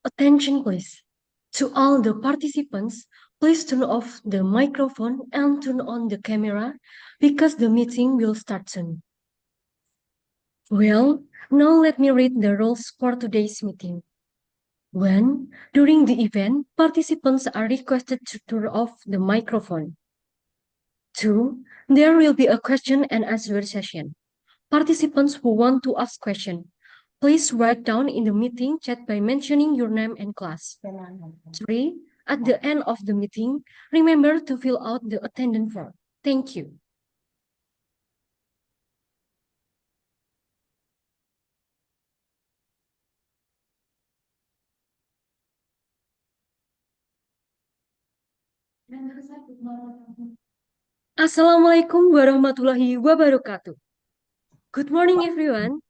Attention please. To all the participants, please turn off the microphone and turn on the camera because the meeting will start soon. Well, now let me read the rules for today's meeting. 1. During the event, participants are requested to turn off the microphone. 2. There will be a question and answer session. Participants who want to ask questions, please write down in the meeting chat by mentioning your name and class. 3. At the end of the meeting, remember to fill out the attendance form. Thank you. Assalamualaikum warahmatullahi wabarakatuh. Good morning, everyone.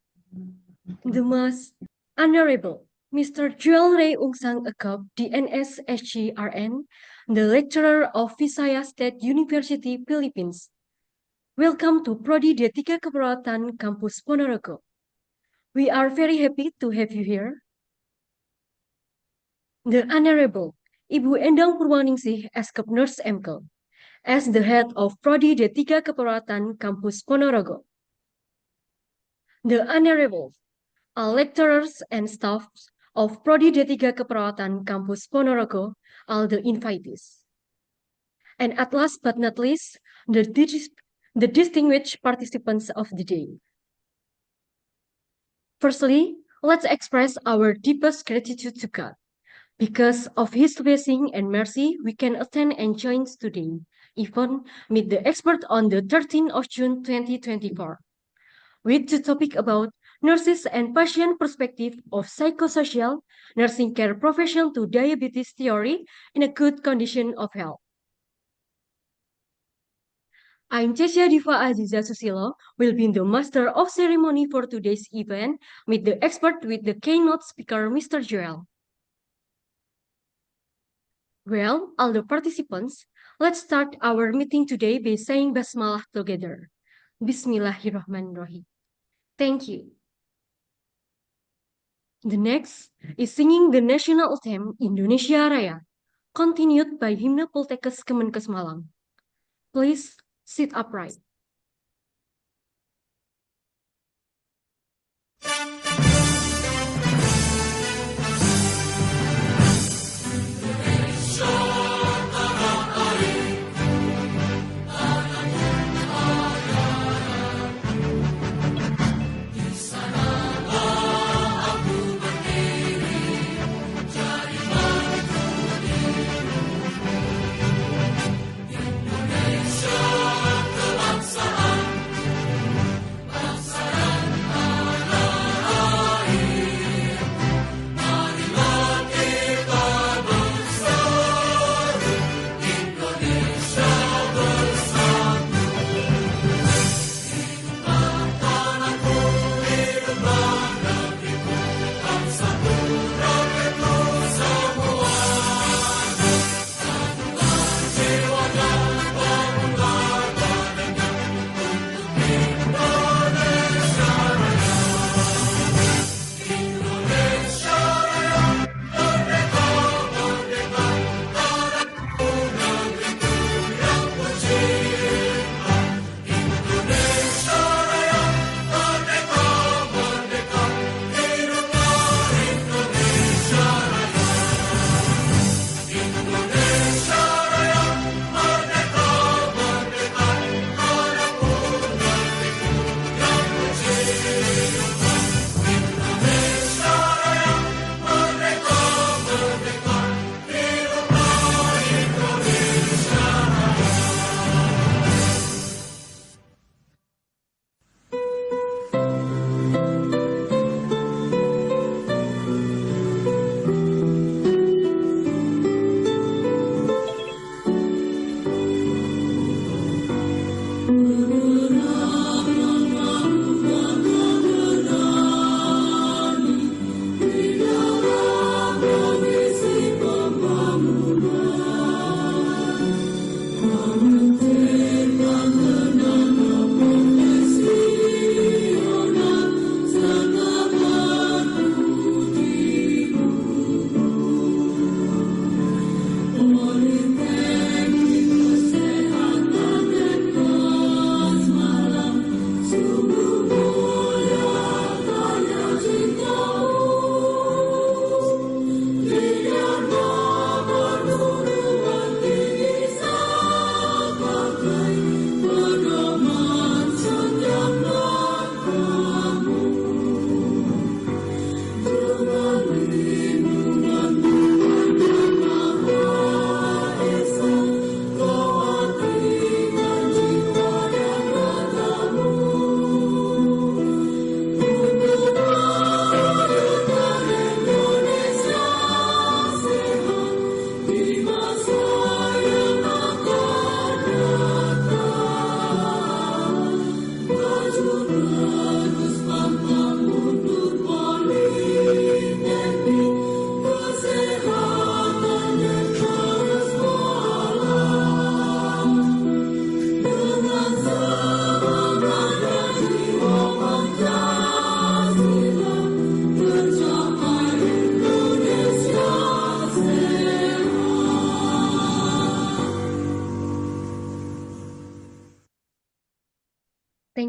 The most Honorable Mr. Joel Ray Ungsang Akop, DNS SGRN, the lecturer of VISAYAS State University, Philippines. Welcome to Prodi D3 Keperawatan Kampus Ponorogo. We are very happy to have you here. The Honorable Ibu Endang Purwaningsih Eskep Nurse MKel, as the head of Prodi D3 Keperawatan Kampus Ponorogo. The Honorable all lecturers and staff of Prodi D3 Keperawatan Kampus Ponorogo, all the invitees. And at last but not least, the distinguished participants of the day. Firstly, let's express our deepest gratitude to God. Because of His blessing and mercy, we can attend and join today, even meet the expert on the 13th of June 2024, with the topic about nurses and patient perspective of psychosocial nursing care profession to diabetes theory in a good condition of health. I'm Cecia Diva Aziza Susilo, will be the master of ceremony for today's event with the expert with the keynote speaker, Mr. Joel. Well, all the participants, let's start our meeting today by saying Basmalah together. Bismillahirrahmanirrahim. Thank you. The next is singing the national anthem Indonesia Raya, continued by hymn Poltekkes Malang. Please sit upright.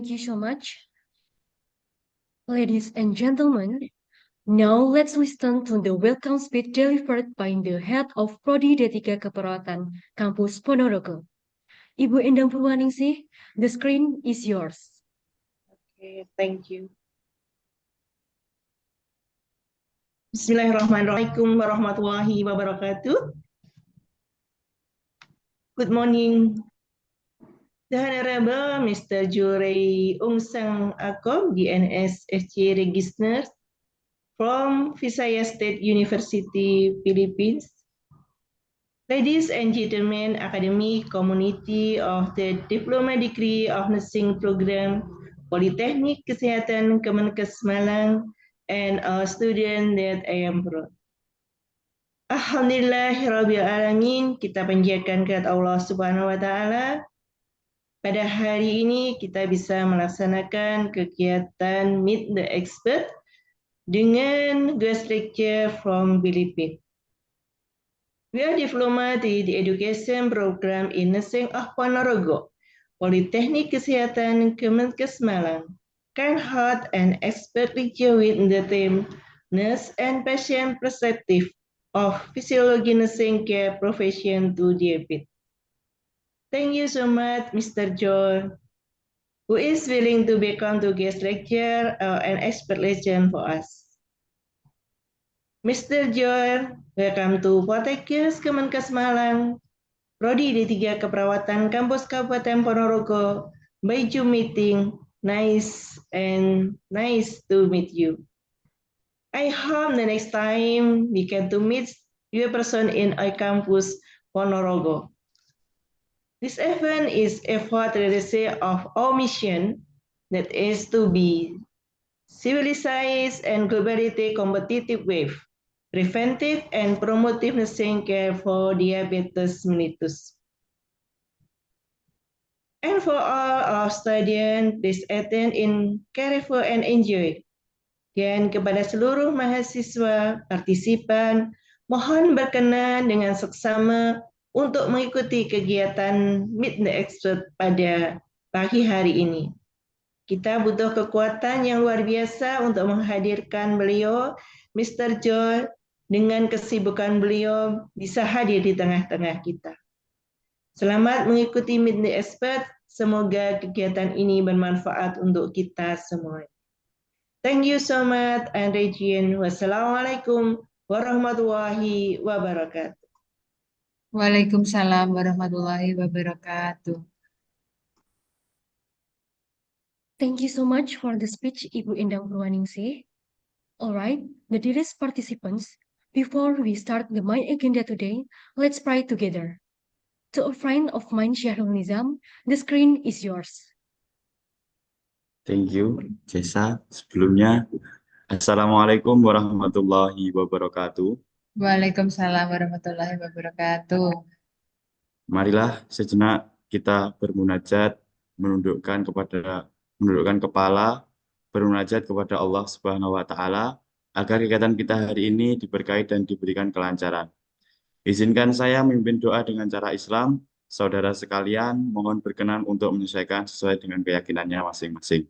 Thank you so much, ladies and gentlemen. Now let's listen to the welcome speech delivered by the head of Prodi D3 Keperawatan, Kampus Ponorogo. Ibu Endang Purwaningsih, the screen is yours. Okay, thank you. Bismillahirrahmanirrahim warahmatullahi wabarakatuh. Good morning, the Honorable Mr. Jurei Ungsang Akom, DNS SC Register from VISAYAS State University, Philippines. Ladies and gentlemen, academic community of the Diploma Degree of Nursing Program, Poltekkes Kesehatan Kemenkes Malang, and a student that I am proud. Alhamdulillahirrabbilalamin, kita panjatkan kehadirat Allah Subhanahu wa Ta'ala. Pada hari ini kita bisa melaksanakan kegiatan Meet the Expert dengan guest lecture from Philippines. We are diploma di the education program in nursing of Ponorogo, Poltekkes Kesehatan Kemenkes Malang, can hold an expert lecture with the theme Nurse and Patient Perspective of Physiology Nursing Care Profession to Diabetes. Thank you so much, Mr. Joel, who is willing to become to guest lecture and expert lesson for us. Mr. Joel, welcome to Poltekkes Kemenkes Malang, Prodi D3 Keperawatan Kampus Kabupaten Ponorogo, by Zoom meeting. Nice to meet you. I hope the next time we can to meet you person in our campus Ponorogo. This event is a further of our mission, that is to be civilized and globally competitive with preventive and promotive nursing care for diabetes mellitus. And for all our students, please attend in careful and enjoy. Dan kepada seluruh mahasiswa partisipan, mohon berkenan dengan seksama untuk mengikuti kegiatan Meet the Expert pada pagi hari ini. Kita butuh kekuatan yang luar biasa untuk menghadirkan beliau, Mr. Joel, dengan kesibukan beliau bisa hadir di tengah-tengah kita. Selamat mengikuti Meet the Expert, semoga kegiatan ini bermanfaat untuk kita semua. Thank you so much, and Regine. Wassalamualaikum warahmatullahi wabarakatuh. Waalaikumsalam warahmatullahi wabarakatuh. Thank you so much for the speech, Ibu Endang Purwaningsih. All right, the dearest participants, before we start the main agenda today, let's pray together. To a friend of mine, Syahrul Nizam, the screen is yours. Thank you, Jessa. Sebelumnya, Assalamualaikum warahmatullahi wabarakatuh. Waalaikumsalam warahmatullahi wabarakatuh. Marilah sejenak kita bermunajat, menundukkan kepala, bermunajat kepada Allah Subhanahu wa Ta'ala agar kegiatan kita hari ini diberkahi dan diberikan kelancaran. Izinkan saya memimpin doa dengan cara Islam. Saudara sekalian, mohon berkenan untuk menyesuaikan sesuai dengan keyakinannya masing-masing.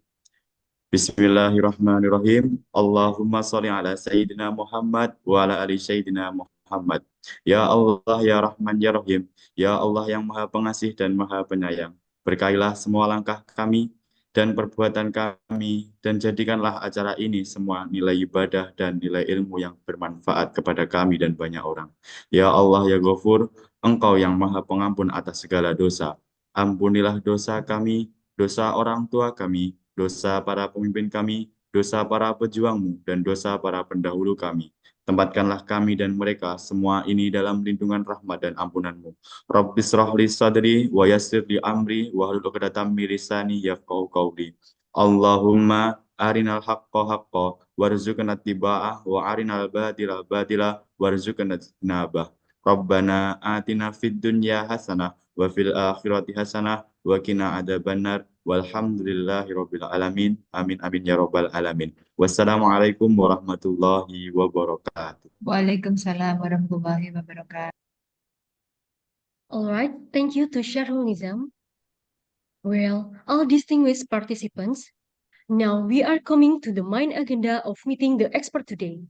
Bismillahirrahmanirrahim. Allahumma sholli ala Sayyidina Muhammad wa ala ali Sayyidina Muhammad. Ya Allah, ya Rahman, ya Rahim. Ya Allah yang Maha Pengasih dan Maha Penyayang. Berkahilah semua langkah kami dan perbuatan kami, dan jadikanlah acara ini semua nilai ibadah dan nilai ilmu yang bermanfaat kepada kami dan banyak orang. Ya Allah, ya Ghafur, Engkau yang Maha Pengampun atas segala dosa. Ampunilah dosa kami, dosa orang tua kami, dosa para pemimpin kami, dosa para pejuangmu, dan dosa para pendahulu kami. Tempatkanlah kami dan mereka semua ini dalam lindungan rahmat dan ampunan-Mu. Rabbis rahli sadri wa yassir li amri wa hlul 'uqdatam min lisani yafqahu qawli. Allahumma arinal haqqa haqqa warzuqna ittiba'ah wa arinal batila batila warzuqna ijtinabah. Rabbana atina fid dunya hasanah wa fil akhirati hasanah wa qina adzabannar. Walhamdulillahirabbil alamin. Amin amin ya rabbal alamin. Wassalamualaikum warahmatullahi wabarakatuh. Waalaikumsalam warahmatullahi wabarakatuh. All right, thank you to Syahrul Nizam. Well, all distinguished participants, now we are coming to the main agenda of meeting the expert today.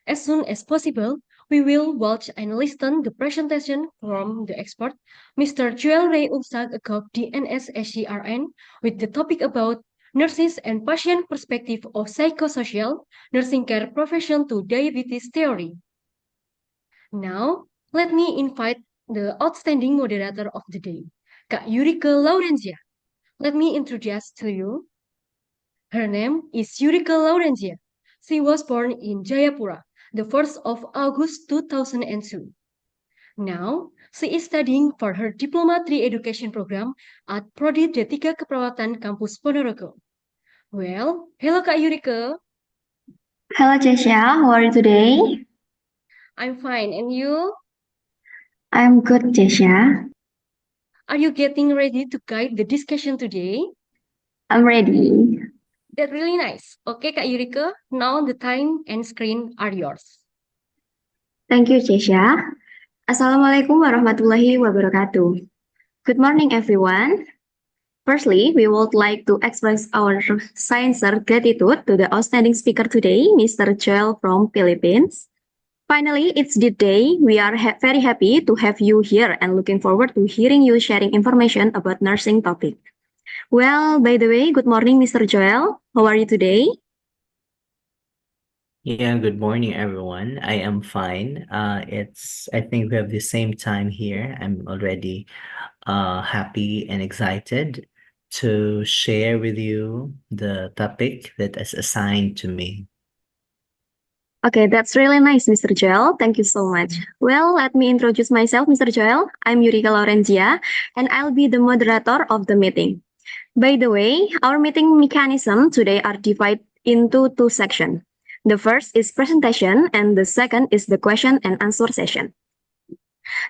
As soon as possible, we will watch and listen the presentation from the expert, Mr. Joel Ray Umsak of DNS SCRN, with the topic about nurses and patient perspective of psychosocial nursing care profession to diabetes theory. Now, let me invite the outstanding moderator of the day, Kak Yurika Laurenzia. Let me introduce to you. Her name is Yurika Laurenzia. She was born in Jayapura, the 1st of August 2002. Now, she is studying for her Diploma 3 education program at Prodi D3 Keperawatan Kampus Ponorogo. Well, hello Kak Yurika. Hello, Jessia. How are you today? I'm fine, and you? I'm good, Jessia. Are you getting ready to guide the discussion today? I'm ready. That's really nice. Okay, Kak Yurika, now the time and screen are yours. Thank you, Jessia. Assalamualaikum warahmatullahi wabarakatuh. Good morning, everyone. Firstly, we would like to express our sincere gratitude to the outstanding speaker today, Mr. Joel from Philippines. Finally, it's the day. We are very happy to have you here and looking forward to hearing you sharing information about nursing topic. Well, by the way, good morning, Mr. Joel. How are you today? Yeah, good morning, everyone. I am fine. I think we have the same time here. I'm already happy and excited to share with you the topic that is assigned to me. Okay, that's really nice, Mr. Joel. Thank you so much. Well, let me introduce myself, Mr. Joel. I'm Yurika Laurenzia, and I'll be the moderator of the meeting. By the way, our meeting mechanism today are divided into two sections. The first is presentation, and the second is the question and answer session.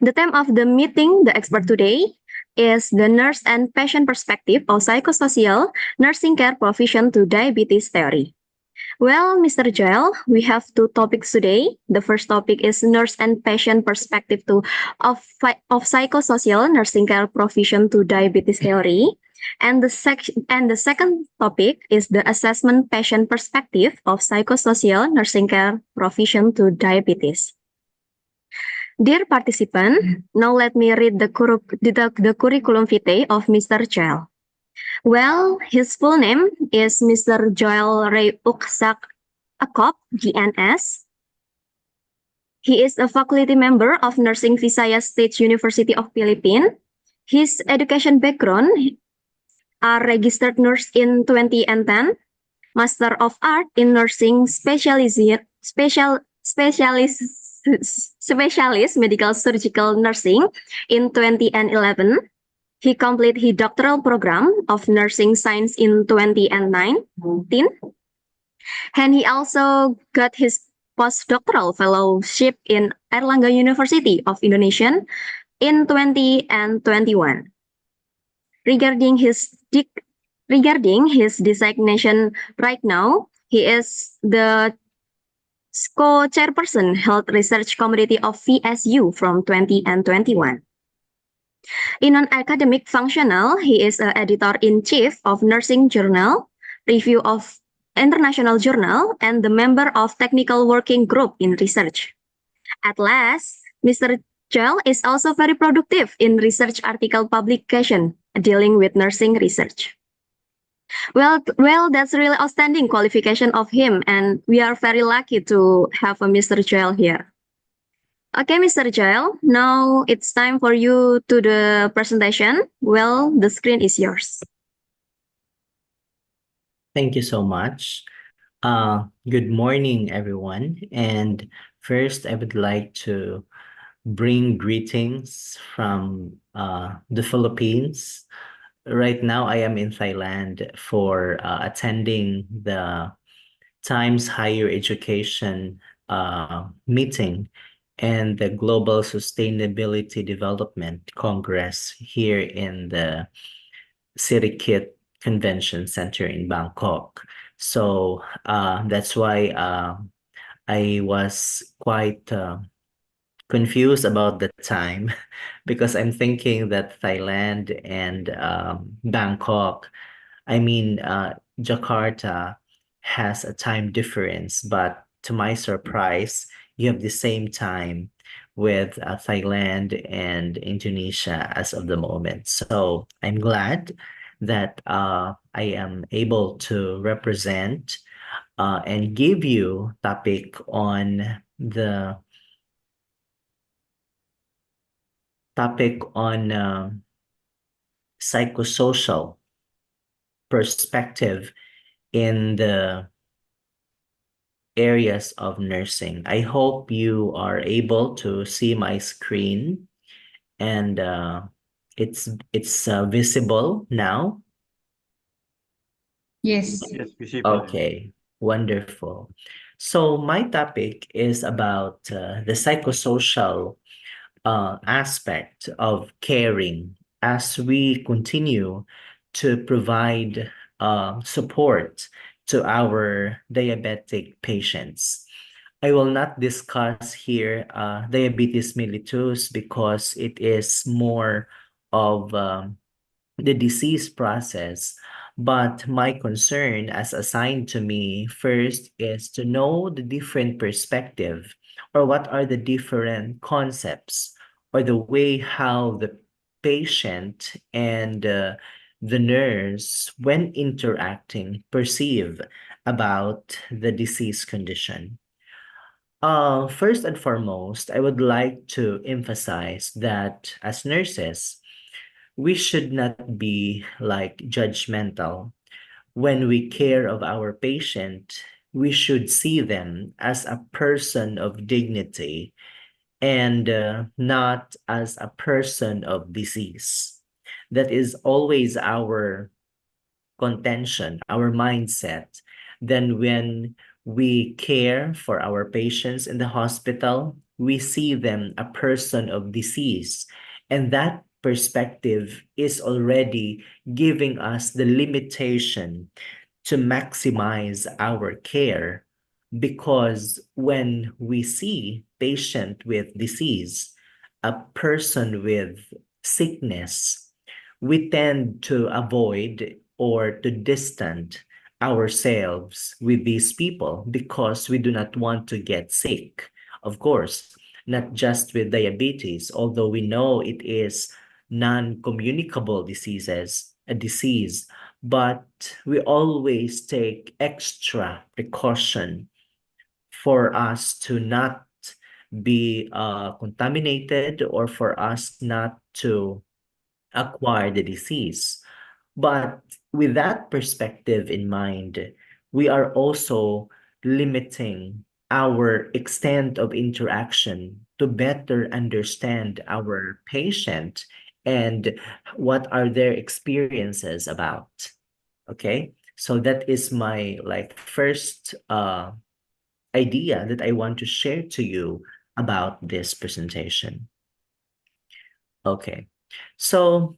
The theme of the meeting, the expert today, is the nurse and patient perspective of psychosocial nursing care provision to diabetes theory. Well, Mr. Joel, we have two topics today. The first topic is nurse and patient perspective of psychosocial nursing care provision to diabetes theory. And the second topic is the assessment patient perspective of psychosocial nursing care provision to diabetes. Dear participant, now let me read the curriculum vitae of Mr. Joel. Well, his full name is Mr. Joel Ray Uksak Akop, GNS. He is a faculty member of Nursing VISAYAS State University of Philippines. His education background are registered nurse in 2010, Master of Art in Nursing Specialist Medical Surgical Nursing in 2011. He completed his doctoral program of nursing science in 2019. And he also got his postdoctoral fellowship in Airlangga University of Indonesia in 2021. Regarding his designation right now, he is the co-chairperson Health Research Committee of VSU from 2021. In non-academic functional, he is an editor-in-chief of Nursing Journal, Review of International Journal, and the member of Technical Working Group in Research. At last, Mr. Joel is also very productive in research article publication dealing with nursing research. Well, that's really outstanding qualification of him, and we are very lucky to have a Mr. Joel here. Okay, Mr. Joel, now it's time for you to the presentation. Well, the screen is yours. Thank you so much. Good morning, everyone. And first, I would like to bring greetings from the Philippines. Right now, I am in Thailand for attending the Times Higher Education meeting and the Global Sustainability Development Congress here in the Sirikit Convention Center in Bangkok. So that's why I was quite confused about the time because I'm thinking that Thailand and Bangkok, Jakarta has a time difference, but to my surprise, you have the same time with Thailand and Indonesia as of the moment. So I'm glad that I am able to represent and give you topic on psychosocial perspective in the areas of nursing. I hope you are able to see my screen and it's visible now. Yes. Yes, visible. Okay, wonderful. So my topic is about the psychosocial aspect of caring as we continue to provide support to our diabetic patients. I will not discuss here diabetes mellitus because it is more of the disease process. But my concern, as assigned to me, first is to know the different perspective or what are the different concepts or the way how the patient and the nurse, when interacting, perceive about the disease condition. First and foremost, I would like to emphasize that as nurses, we should not be like judgmental. When we care of our patient, we should see them as a person of dignity and not as a person of disease. That is always our contention, our mindset. Then when we care for our patients in the hospital, we see them a person of disease. And that perspective is already giving us the limitation to maximize our care because when we see patient with disease, a person with sickness, we tend to avoid or to distant ourselves with these people because we do not want to get sick. Of course, not just with diabetes, although we know it is non-communicable a disease, but we always take extra precaution for us to not be contaminated or for us not to acquire the disease. But with that perspective in mind, we are also limiting our extent of interaction to better understand our patient and what are their experiences about. Okay, so that is my first idea that I want to share to you about this presentation. Okay, so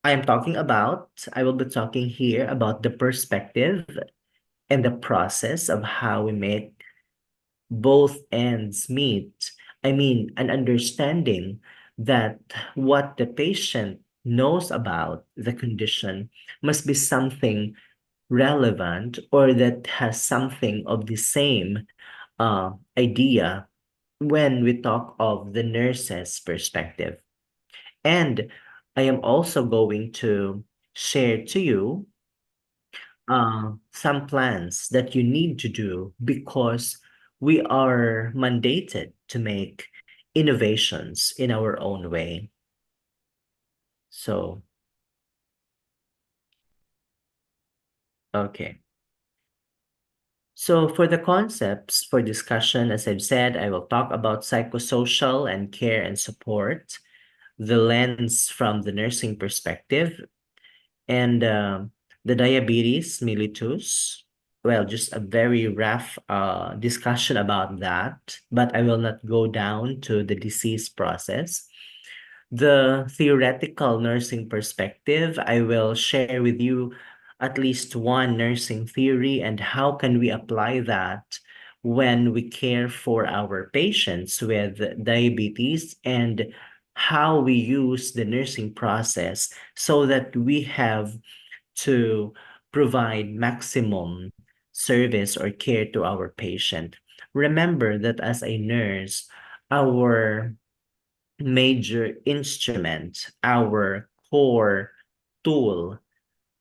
I will be talking here about the perspective and the process of how we make both ends meet. An understanding that what the patient knows about the condition must be something relevant or that has something of the same idea when we talk of the nurse's perspective. And I am also going to share to you some plans that you need to do because we are mandated to make innovations in our own way. So, okay. So for the concepts for discussion, as I've said, I will talk about psychosocial and care and support, the lens from the nursing perspective, and the diabetes mellitus. Well, just a very rough discussion about that, but I will not go down to the disease process. The theoretical nursing perspective, I will share with you at least one nursing theory and how can we apply that when we care for our patients with diabetes, and how we use the nursing process so that we have to provide maximum service or care to our patient. Remember that as a nurse, our major instrument, our core tool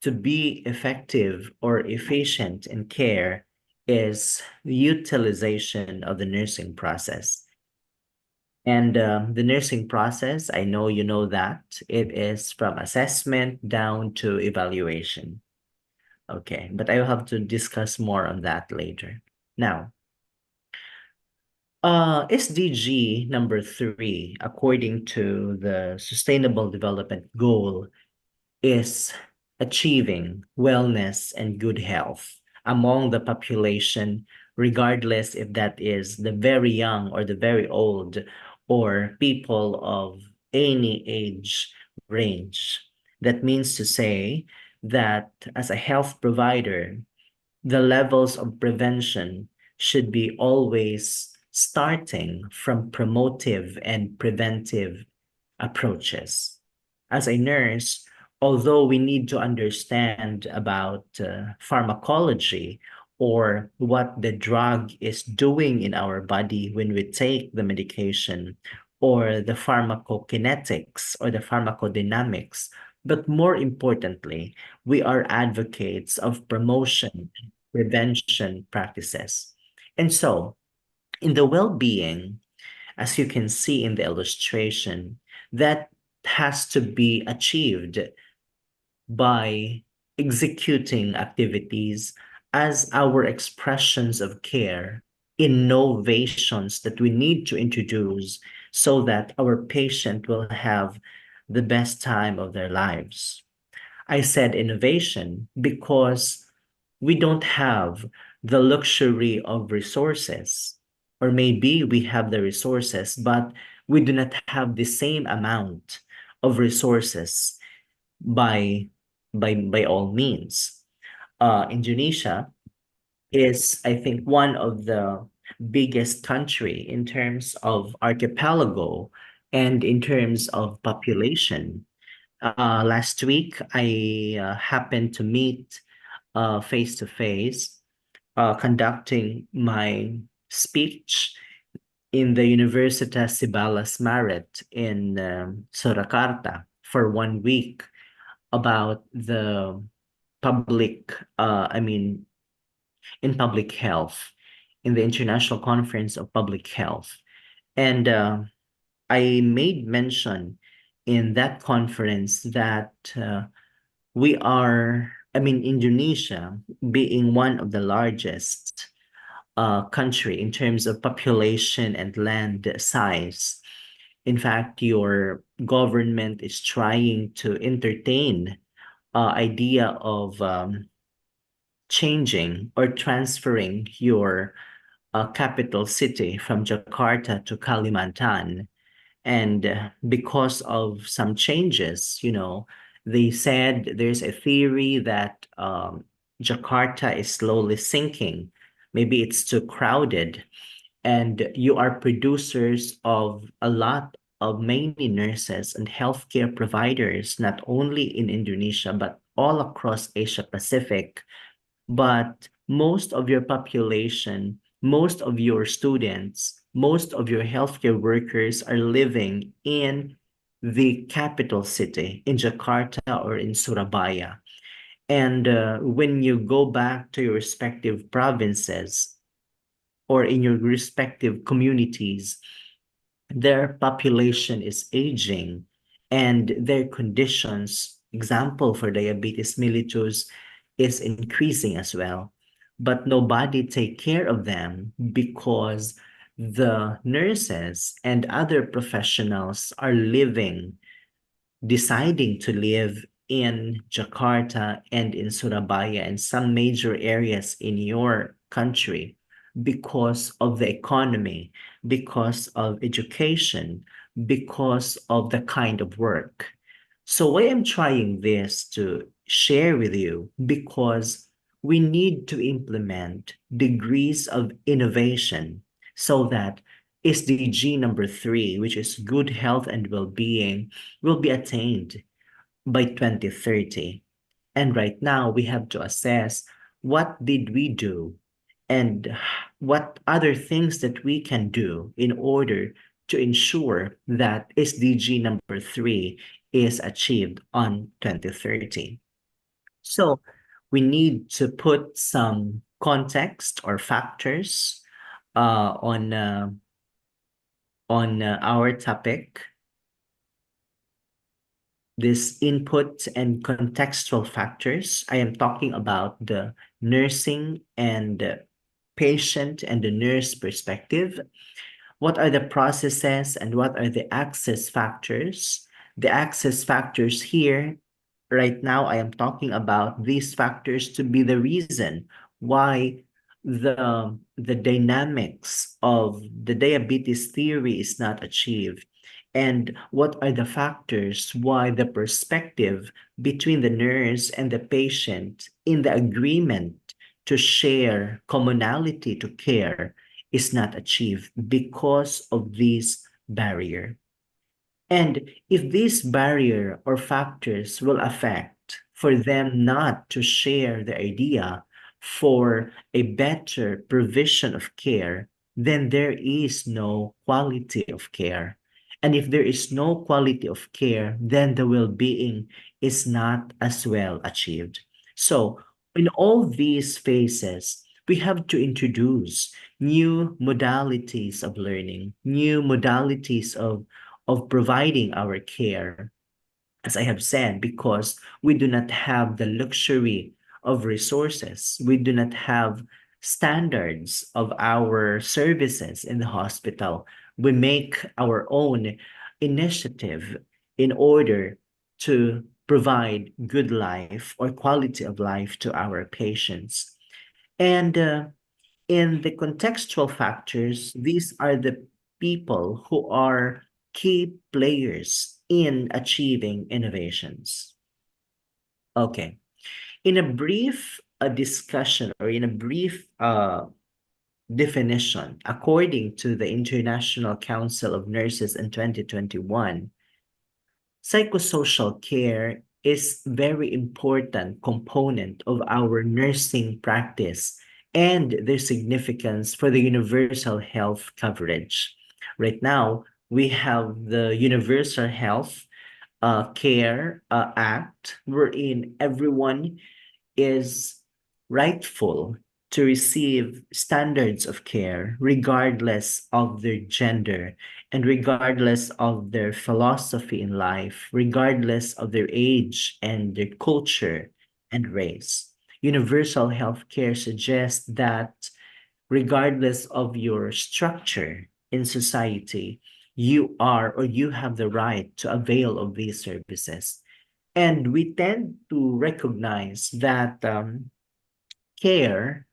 to be effective or efficient in care is the utilization of the nursing process. And the nursing process, I know you know that it is from assessment down to evaluation. Okay, but I will have to discuss more on that later. Now, SDG number 3, according to the Sustainable Development Goal, is achieving wellness and good health among the population, regardless if that is the very young or the very old or people of any age range. That means to say that as a health provider, the levels of prevention should be always starting from promotive and preventive approaches. As a nurse, although we need to understand about pharmacology or what the drug is doing in our body when we take the medication, or the pharmacokinetics or the pharmacodynamics, but more importantly, we are advocates of promotion and prevention practices. And so, in the well-being, as you can see in the illustration, that has to be achieved by executing activities as our expressions of care, innovations that we need to introduce so that our patient will have the best time of their lives. I said innovation because we don't have the luxury of resources, or maybe we have the resources, but we do not have the same amount of resources by all means. Indonesia is, I think, one of the biggest country in terms of archipelago and in terms of population. Last week, I happened to meet face to face, conducting my speech in the Universitas Sibalas Maret in Surakarta for 1 week about the public, in public health, in the International Conference of Public Health. And I made mention in that conference that Indonesia, being one of the largest country in terms of population and land size. In fact, your government is trying to entertain idea of changing or transferring your capital city from Jakarta to Kalimantan. And because of some changes, they said there's a theory that Jakarta is slowly sinking. Maybe it's too crowded. And you are producers of a lot of many nurses and healthcare providers, not only in Indonesia, but all across Asia Pacific. But most of your population, most of your students, most of your healthcare workers are living in the capital city, in Jakarta or in Surabaya. And when you go back to your respective provinces or in your respective communities, their population is aging and their conditions, example for diabetes mellitus, is increasing as well. But nobody take care of them because the nurses and other professionals are deciding to live in Jakarta and in Surabaya and some major areas in your country because of the economy, because of education, because of the kind of work. So why I'm trying this to share with you, because we need to implement degrees of innovation so that SDG number 3, which is good health and well-being, will be attained by 2030. And right now, we have to assess what did we do and what other things that we can do in order to ensure that SDG number 3 is achieved on 2030. So we need to put some context or factors on our topic. This input and contextual factors, I am talking about the nursing and patient and the nurse perspective. What are the processes and what are the access factors? The access factors here, right now, I am talking about these factors to be the reason why the dynamics of the diabetes theory is not achieved. And what are the factors why the perspective between the nurse and the patient in the agreement to share commonality to care is not achieved because of this barrier. And if this barrier or factors will affect for them not to share the idea for a better provision of care, then there is no quality of care. And if there is no quality of care, then the well-being is not as well achieved. So in all these phases, we have to introduce new modalities of learning, new modalities of providing our care, as I have said, because we do not have the luxury of resources. We do not have standards of our services in the hospital. We make our own initiative in order to provide good life or quality of life to our patients. And in the contextual factors, these are the people who are key players in achieving innovations. Okay. In a brief discussion or in a brief definition, according to the International Council of Nurses in 2021, psychosocial care is very important component of our nursing practice and their significance for the universal health coverage. Right now, we have the Universal Health Care Act, wherein everyone is rightful to receive standards of care regardless of their gender and regardless of their philosophy in life, regardless of their age and their culture and race. Universal health care suggests that regardless of your structure in society, you are or you have the right to avail of these services. And we tend to recognize that care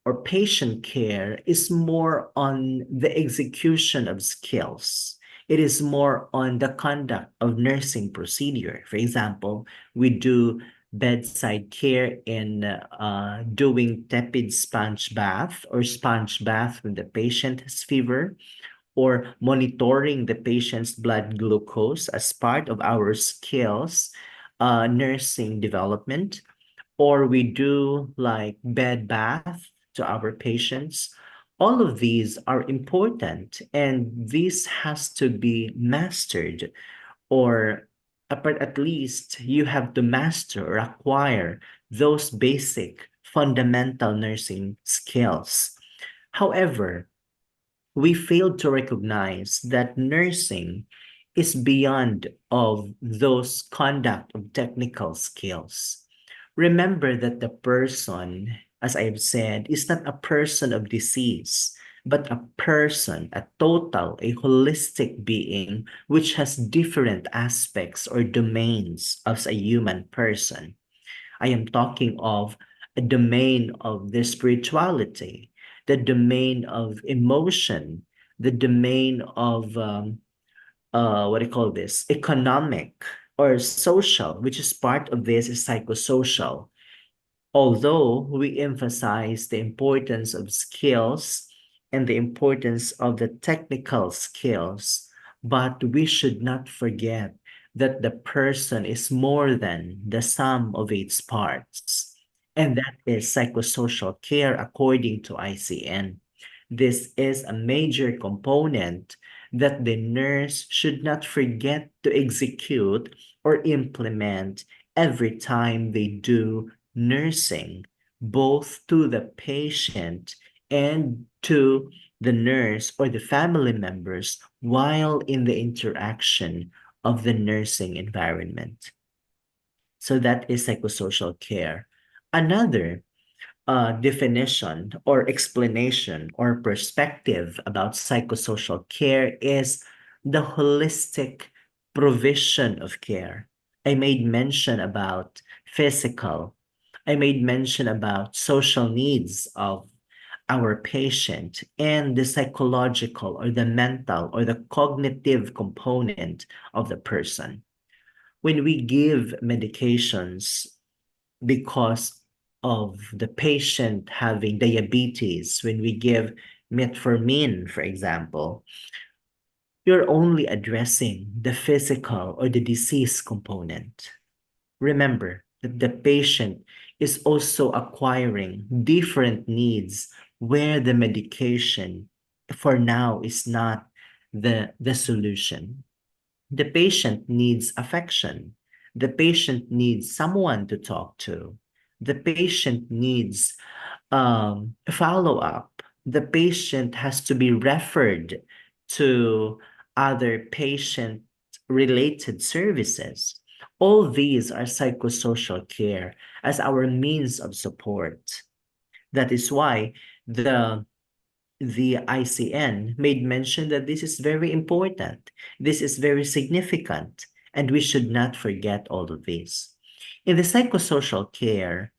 or patient care is more on the execution of skills. It is more on the conduct of nursing procedure. For example, we do bedside care in doing tepid sponge bath or sponge bath when the patient has fever, or monitoring the patient's blood glucose as part of our skills nursing development, or we do like bed bath to our patients. All of these are important, and this has to be mastered, or at least you have to master or acquire those basic fundamental nursing skills. However, we failed to recognize that nursing is beyond of those conduct of technical skills. Remember that the person, as I've said, is not a person of disease, but a person, a total, a holistic being, which has different aspects or domains as a human person. I am talking of a domain of the spirituality, the domain of emotion, the domain of what do you call this? Economic or social, which is part of this is psychosocial. Although we emphasize the importance of skills and the importance of the technical skills, but we should not forget that the person is more than the sum of its parts. And that is psychosocial care according to ICN. This is a major component that the nurse should not forget to execute or implement every time they do nursing, both to the patient and to the nurse or the family members while in the interaction of the nursing environment. So that is psychosocial care. Another definition or explanation or perspective about psychosocial care is the holistic provision of care. I made mention about physical. I made mention about social needs of our patient and the psychological or the mental or the cognitive component of the person. When we give medications because of the patient having diabetes, when we give metformin, for example, you're only addressing the physical or the disease component. Remember that the patient is also acquiring different needs where the medication for now is not the solution. The patient needs affection. The patient needs someone to talk to. The patient needs follow up. The patient has to be referred to other patient related services. All these are psychosocial care as our means of support. That is why the ICN made mention that this is very important. This is very significant, and we should not forget all of this. In the psychosocial care,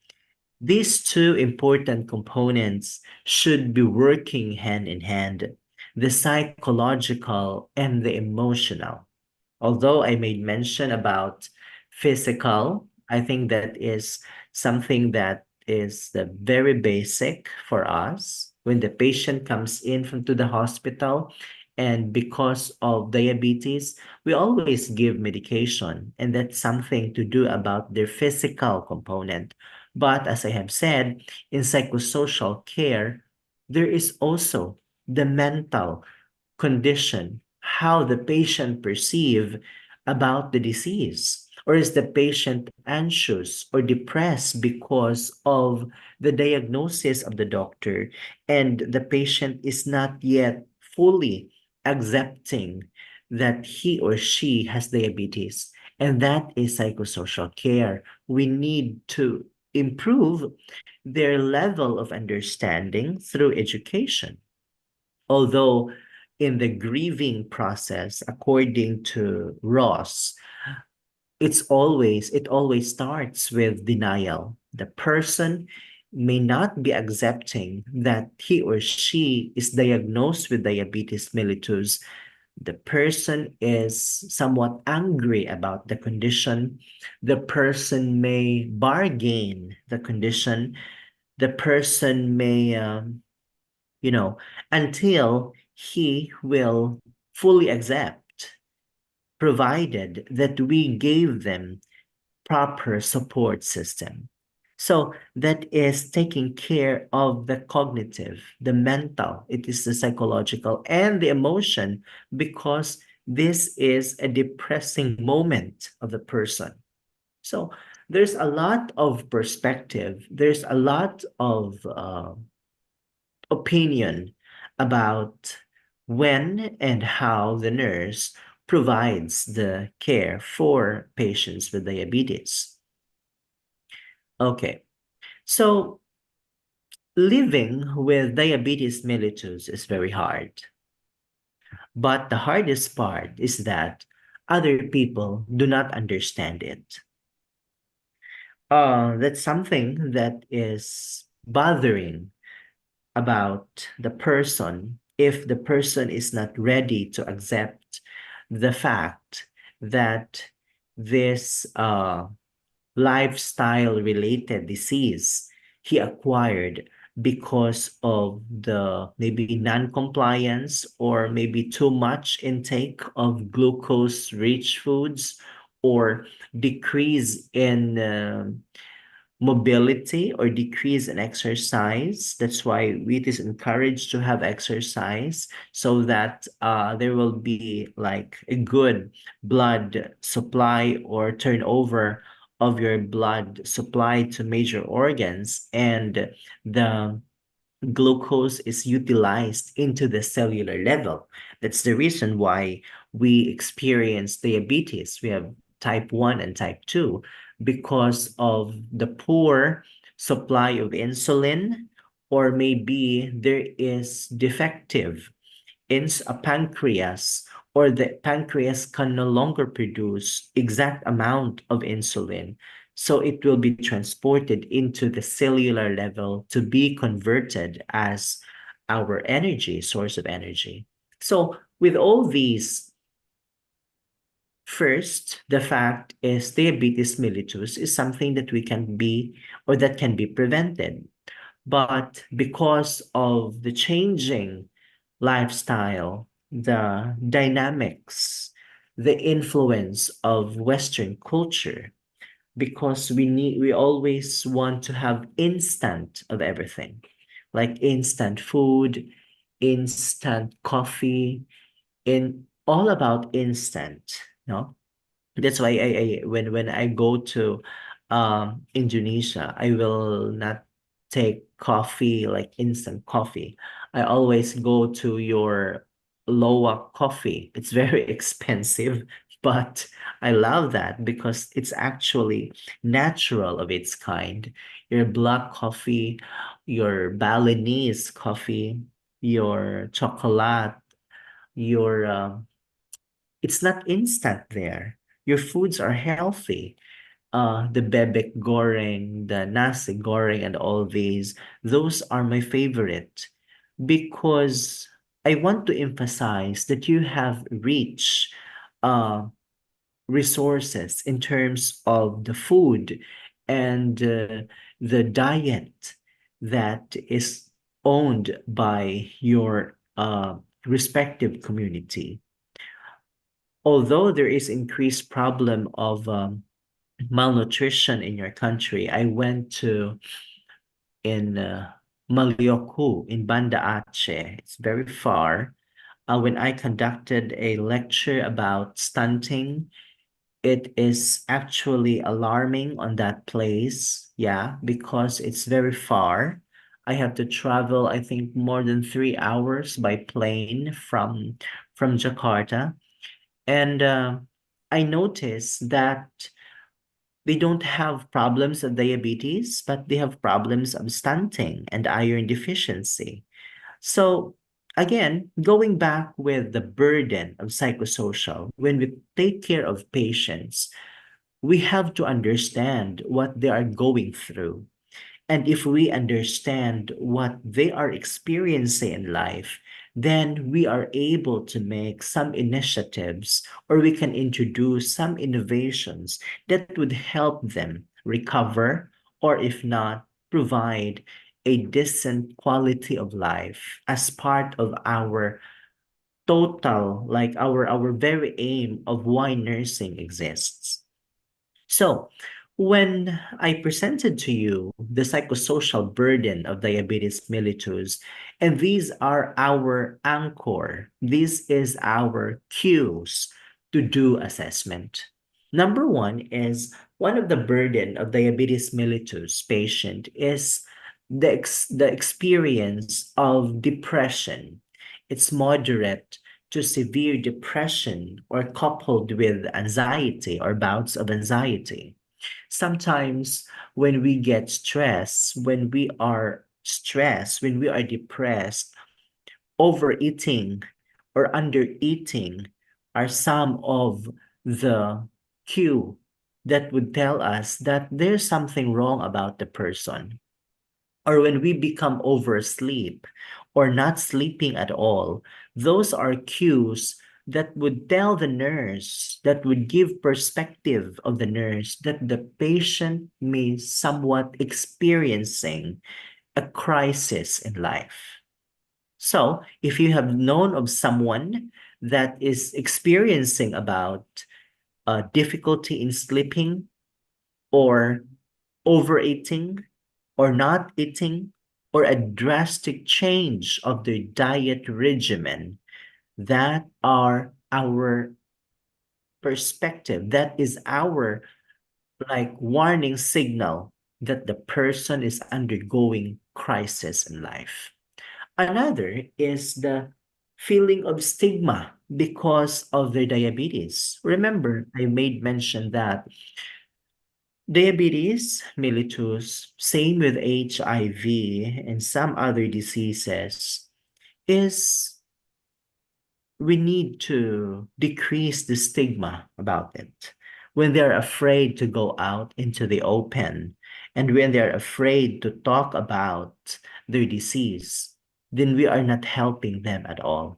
these two important components should be working hand in hand, the psychological and the emotional. Although I made mention about physical, I think that is something that is the very basic for us. When the patient comes in to the hospital and because of diabetes, we always give medication, and that's something to do about their physical component. But as I have said, in psychosocial care, there is also the mental condition, how the patient perceive about the disease. Or is the patient anxious or depressed because of the diagnosis of the doctor and the patient is not yet fully accepting that he or she has diabetes? And that is psychosocial care. We need to improve their level of understanding through education. Although in the grieving process, according to Ross, it always starts with denial. The person may not be accepting that he or she is diagnosed with diabetes mellitus. The person is somewhat angry about the condition. The person may bargain the condition. The person may until he will fully accept, provided that we gave them proper support system. So that is taking care of the cognitive, the mental, it is the psychological and the emotion, because this is a depressing moment of the person. So there's a lot of perspective, there's a lot of opinion about when and how the nurse provides the care for patients with diabetes. Okay, so living with diabetes mellitus is very hard. But the hardest part is that other people do not understand it. That's something that is bothering about the person if the person is not ready to accept the fact that this lifestyle-related disease he acquired because of the maybe non-compliance or maybe too much intake of glucose-rich foods or decrease in mobility or decrease in exercise. That's why it is encouraged to have exercise so that there will be like a good blood supply or turnover of your blood supply to major organs, and the glucose is utilized into the cellular level. That's the reason why we experience diabetes. We have type 1 and type 2 because of the poor supply of insulin, or maybe there is defective in a pancreas, or the pancreas can no longer produce exact amount of insulin. So it will be transported into the cellular level to be converted as our energy, source of energy. So with all these, first, the fact is diabetes mellitus is something that we can be, or that can be prevented. But because of the changing lifestyle, the dynamics, the influence of Western culture, because we always want to have instant of everything, like instant food, instant coffee, in all about instant, no? That's why when I go to Indonesia, I will not take coffee like instant coffee. I always go to your Loa coffee. It's very expensive, but I love that because it's actually natural of its kind. Your black coffee, your Balinese coffee, your chocolate, your it's not instant there. Your foods are healthy. The bebek goreng, the nasi goreng, and all these, those are my favorite because I want to emphasize that you have rich uh, resources in terms of the food and the diet that is owned by your respective community. Although there is increased problem of malnutrition in your country, I went to in Malioku in Banda Aceh. It's very far. When I conducted a lecture about stunting, it is actually alarming on that place. Yeah, because it's very far. I have to travel, I think, more than 3 hours by plane from Jakarta. And I noticed that they don't have problems of diabetes, but they have problems of stunting and iron deficiency. So again, going back with the burden of psychosocial, when we take care of patients, we have to understand what they are going through. And if we understand what they are experiencing in life, then we are able to make some initiatives, or we can introduce some innovations that would help them recover, or if not, provide a decent quality of life as part of our total, like our very aim of why nursing exists. So, when I presented to you the psychosocial burden of diabetes mellitus, and these are our anchor, this is our cues to do assessment. Number one is one of the burden of diabetes mellitus patient is the experience of depression. It's moderate to severe depression or coupled with anxiety or bouts of anxiety. Sometimes when we get stressed, when we are depressed, overeating or undereating are some of the cue that would tell us that there's something wrong about the person. Or when we become oversleep or not sleeping at all, those are cues that would tell the nurse, that would give perspective of the nurse that the patient may somewhat experiencing a crisis in life. So if you have known of someone that is experiencing about difficulty in sleeping or overeating or not eating or a drastic change of their diet regimen, that are our perspective. That is our warning signal that the person is undergoing crisis in life. Another is the feeling of stigma because of their diabetes. Remember, I made mention that diabetes mellitus, same with HIV and some other diseases, is we need to decrease the stigma about it. When they're afraid to go out into the open and when they're afraid to talk about their disease, then we are not helping them at all.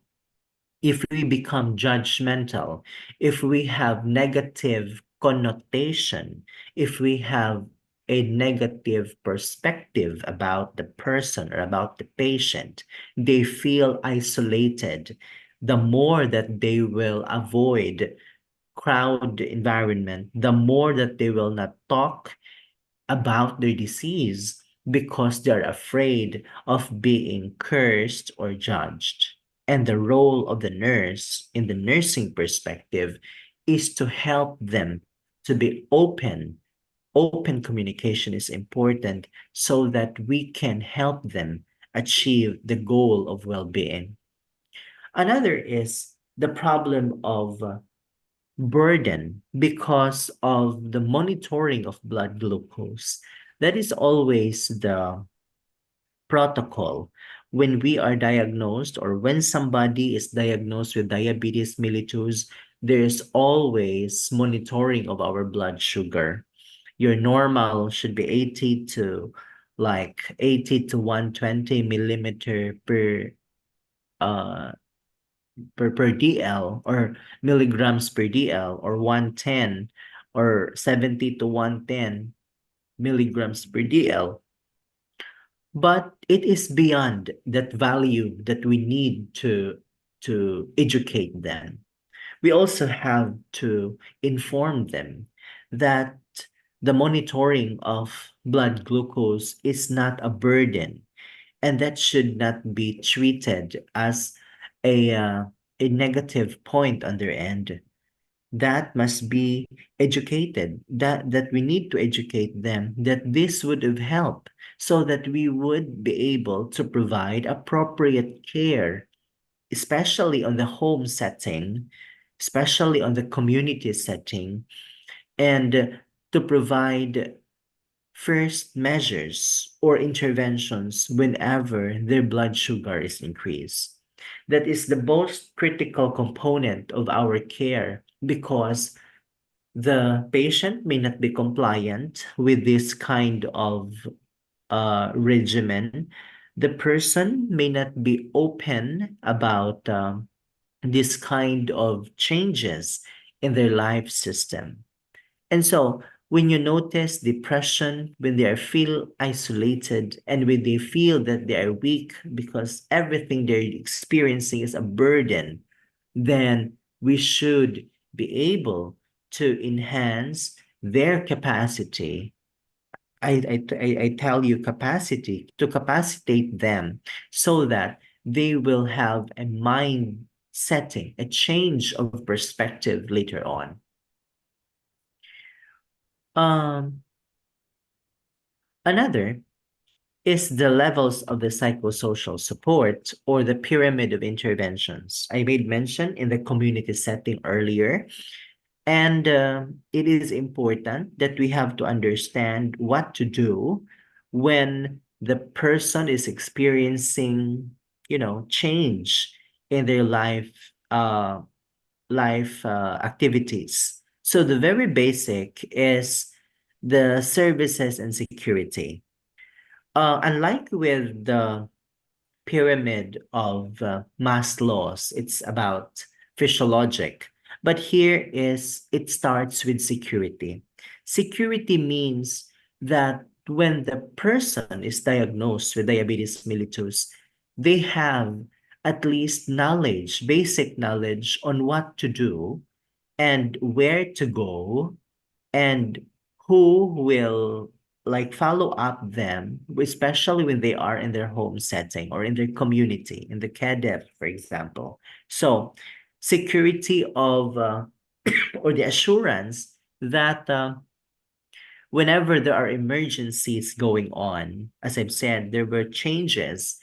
If we become judgmental, if we have negative connotation, if we have a negative perspective about the person or about the patient, they feel isolated. The more that they will avoid crowd environment, the more that they will not talk about their disease because they're afraid of being cursed or judged. And the role of the nurse in the nursing perspective is to help them to be open. Open communication is important so that we can help them achieve the goal of well-being. Another is the problem of burden because of the monitoring of blood glucose. That is always the protocol when we are diagnosed or when somebody is diagnosed with diabetes mellitus. There's always monitoring of our blood sugar. Your normal should be 80 to 120 millimeter per DL or milligrams per DL, or 110 or 70 to 110 milligrams per DL. But it is beyond that value that we need to educate them. We also have to inform them that the monitoring of blood glucose is not a burden, and that should not be treated as a negative point on their end. That must be educated, that we need to educate them that this would have helped so that we would be able to provide appropriate care, especially on the home setting, especially on the community setting, and to provide first measures or interventions whenever their blood sugar is increased. That is the most critical component of our care because the patient may not be compliant with this kind of regimen. The person may not be open about this kind of changes in their life system. And so when you notice depression, when they feel isolated, and when they feel that they are weak because everything they're experiencing is a burden, then we should be able to enhance their capacity. I tell you capacity, to capacitate them so that they will have a mind setting, a change of perspective later on. Another is the levels of the psychosocial support or the pyramid of interventions. I made mention in the community setting earlier, and it is important that we have to understand what to do when the person is experiencing, change in their life activities. So the very basic is the services and security. Unlike with the pyramid of Maslow's, it's about physiologic. But here it starts with security. Security means that when the person is diagnosed with diabetes mellitus, they have at least knowledge, basic knowledge on what to do and where to go and who will like follow up them, especially when they are in their home setting or in their community, in the CADEP, for example. So security of or the assurance that whenever there are emergencies going on, as I've said, there were changes,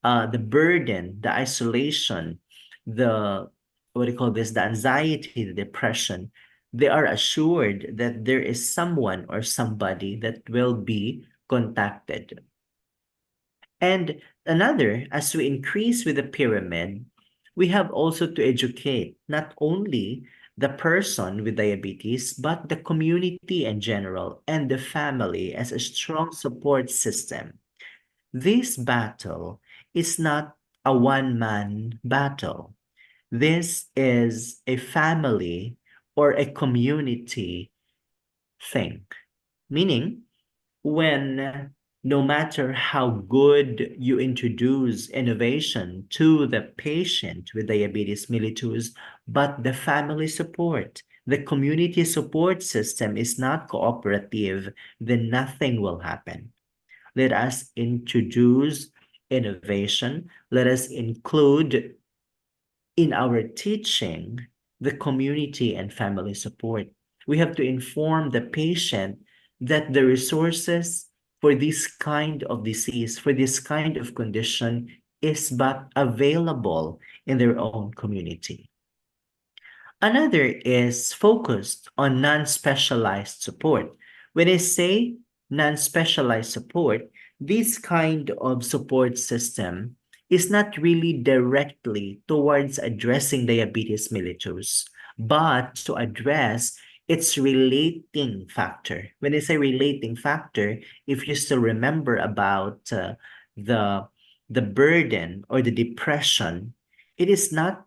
the burden, the isolation, the what do you call this, the anxiety, the depression, they are assured that there is someone or somebody that will be contacted. And another, as we increase with the pyramid, we have also to educate not only the person with diabetes, but the community in general and the family as a strong support system. This battle is not a one-man battle. This is a family or a community thing, meaning when no matter how good you introduce innovation to the patient with diabetes mellitus, but the family support, the community support system is not cooperative, then nothing will happen. Let us introduce innovation. Let us include in our teaching the community and family support. We have to inform the patient that the resources for this kind of disease, for this kind of condition, is but available in their own community. Another is focused on non-specialized support. When I say non-specialized support, this kind of support system is not really directly towards addressing diabetes mellitus, but to address its relating factor. When I say relating factor, if you still remember about the burden or the depression, it is not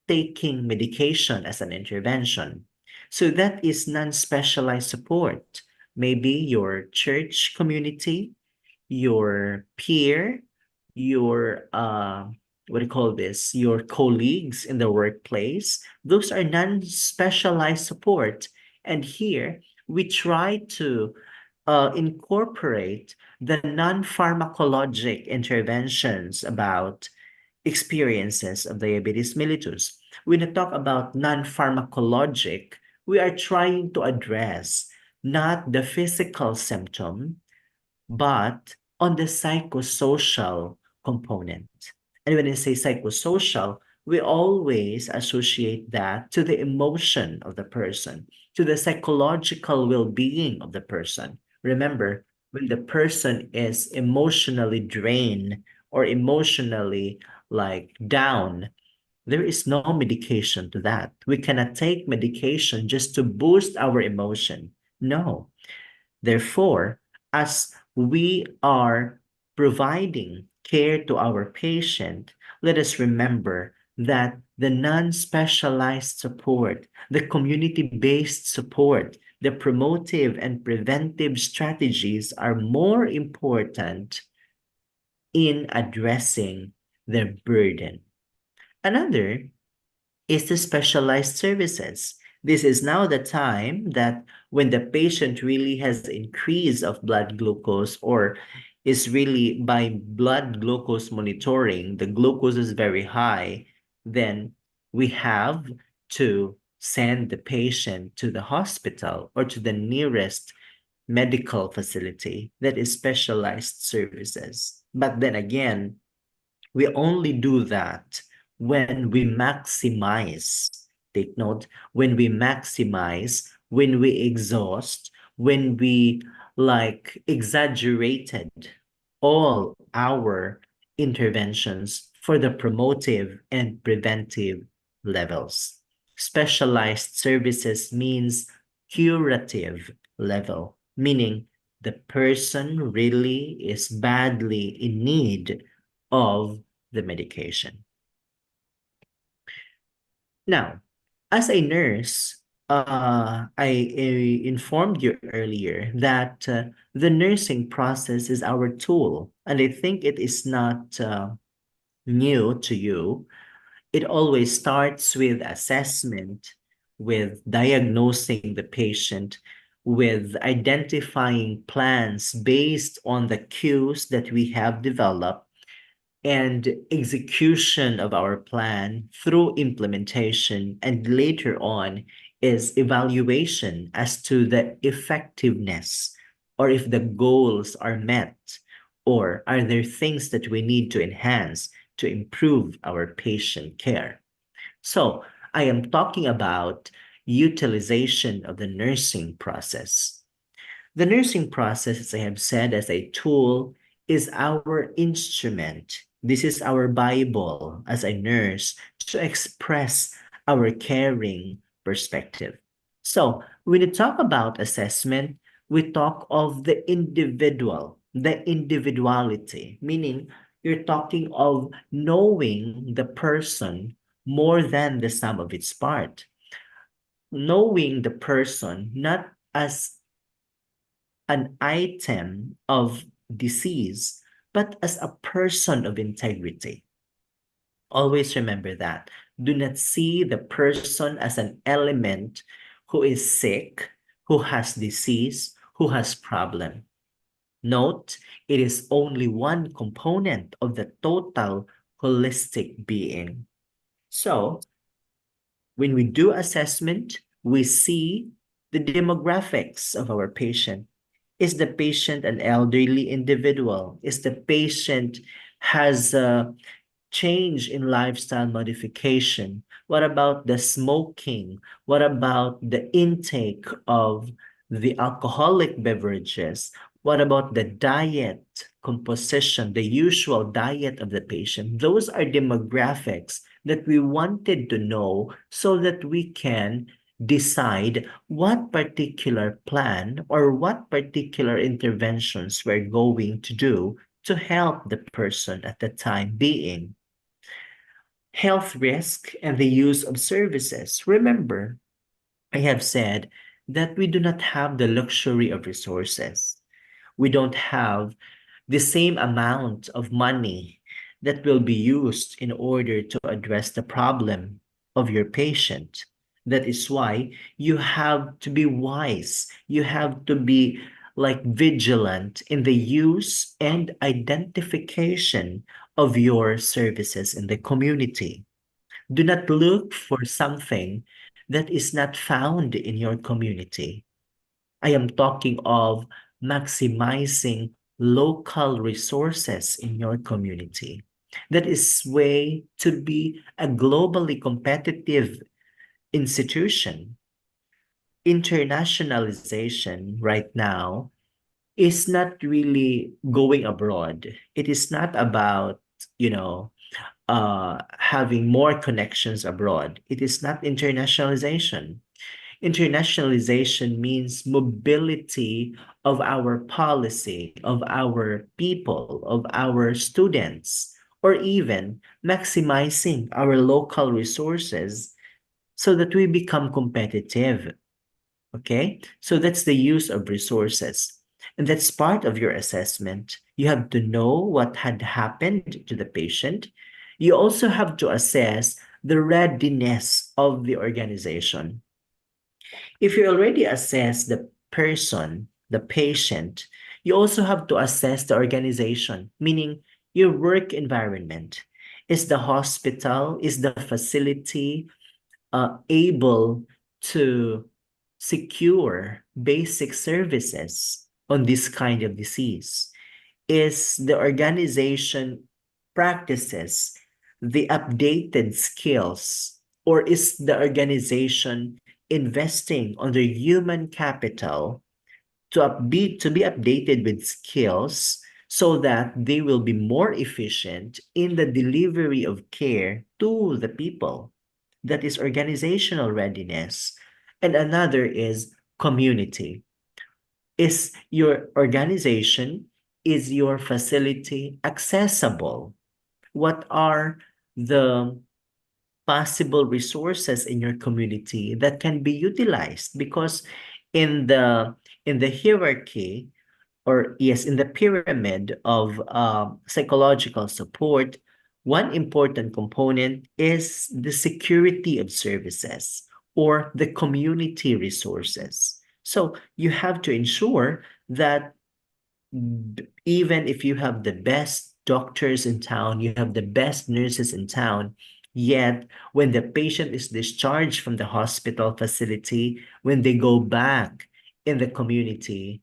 taking medication as an intervention. So that is non-specialized support. Maybe your church community, your peer, your what do you call this? Your colleagues in the workplace. Those are non-specialized support. And here we try to incorporate the non-pharmacologic interventions about experiences of diabetes mellitus. When we talk about non-pharmacologic, we are trying to address not the physical symptom, but on the psychosocial component. And when I say psychosocial, we always associate that to the emotion of the person, to the psychological well-being of the person. Remember, when the person is emotionally drained or emotionally like down, there is no medication to that. We cannot take medication just to boost our emotion. No. Therefore, as we are providing care to our patient, let us remember that the non-specialized support, the community-based support, the promotive and preventive strategies are more important in addressing their burden. Another is the specialized services. This is now the time that when the patient really has increase of blood glucose or is really by blood glucose monitoring, the glucose is very high, then we have to send the patient to the hospital or to the nearest medical facility that is specialized services. But then again, we only do that when we maximize, take note, when we maximize, when we exhaust, when we like exaggerated all our interventions for the promotive and preventive levels. Specialized services means curative level, meaning the person really is badly in need of the medication. Now, as a nurse, I informed you earlier that the nursing process is our tool, and I think it is not new to you. It always starts with assessment, with diagnosing the patient, with identifying plans based on the cues that we have developed, and execution of our plan through implementation, and later on is evaluation as to the effectiveness, or if the goals are met, or are there things that we need to enhance to improve our patient care. So I am talking about utilization of the nursing process. The nursing process, as I have said, as a tool, is our instrument. This is our Bible as a nurse to express our caring perspective. So when you talk about assessment, we talk of the individual, the individuality, meaning you're talking of knowing the person more than the sum of its part. Knowing the person not as an item of disease, but as a person of integrity. Always remember that. Do not see the person as an element who is sick, who has disease, who has problem. Note, it is only one component of the total holistic being. So, when we do assessment, we see the demographics of our patient. Is the patient an elderly individual? Is the patient has a change in lifestyle modification? What about the smoking? What about the intake of the alcoholic beverages? What about the diet composition, the usual diet of the patient? Those are demographics that we wanted to know so that we can decide what particular plan or what particular interventions we're going to do to help the person at the time being. Health risk and the use of services. Remember, I have said that we do not have the luxury of resources. We don't have the same amount of money that will be used in order to address the problem of your patient. That is why you have to be wise. You have to be like vigilant in the use and identification of your services in the community. Do not look for something that is not found in your community. I am talking of maximizing local resources in your community. That is way to be a globally competitive institution. Internationalization right now is not really going abroad. It is not about, having more connections abroad. It is not internationalization. Internationalization means mobility of our policy, of our people, of our students, or even maximizing our local resources so that we become competitive. Okay? So that's the use of resources. And that's part of your assessment. You have to know what had happened to the patient. You also have to assess the readiness of the organization. If you already assess the person, the patient, you also have to assess the organization, meaning your work environment. Is the hospital, is the facility able to secure basic services on this kind of disease? Is the organization practices the updated skills, or is the organization investing on their human capital to be updated with skills so that they will be more efficient in the delivery of care to the people? That is organizational readiness. And another is community. Is your organization, is your facility accessible? What are the possible resources in your community that can be utilized, because in the hierarchy, or yes, in the pyramid of psychological support, one important component is the security of services or the community resources. So you have to ensure that even if you have the best doctors in town, you have the best nurses in town, yet when the patient is discharged from the hospital facility, when they go back in the community,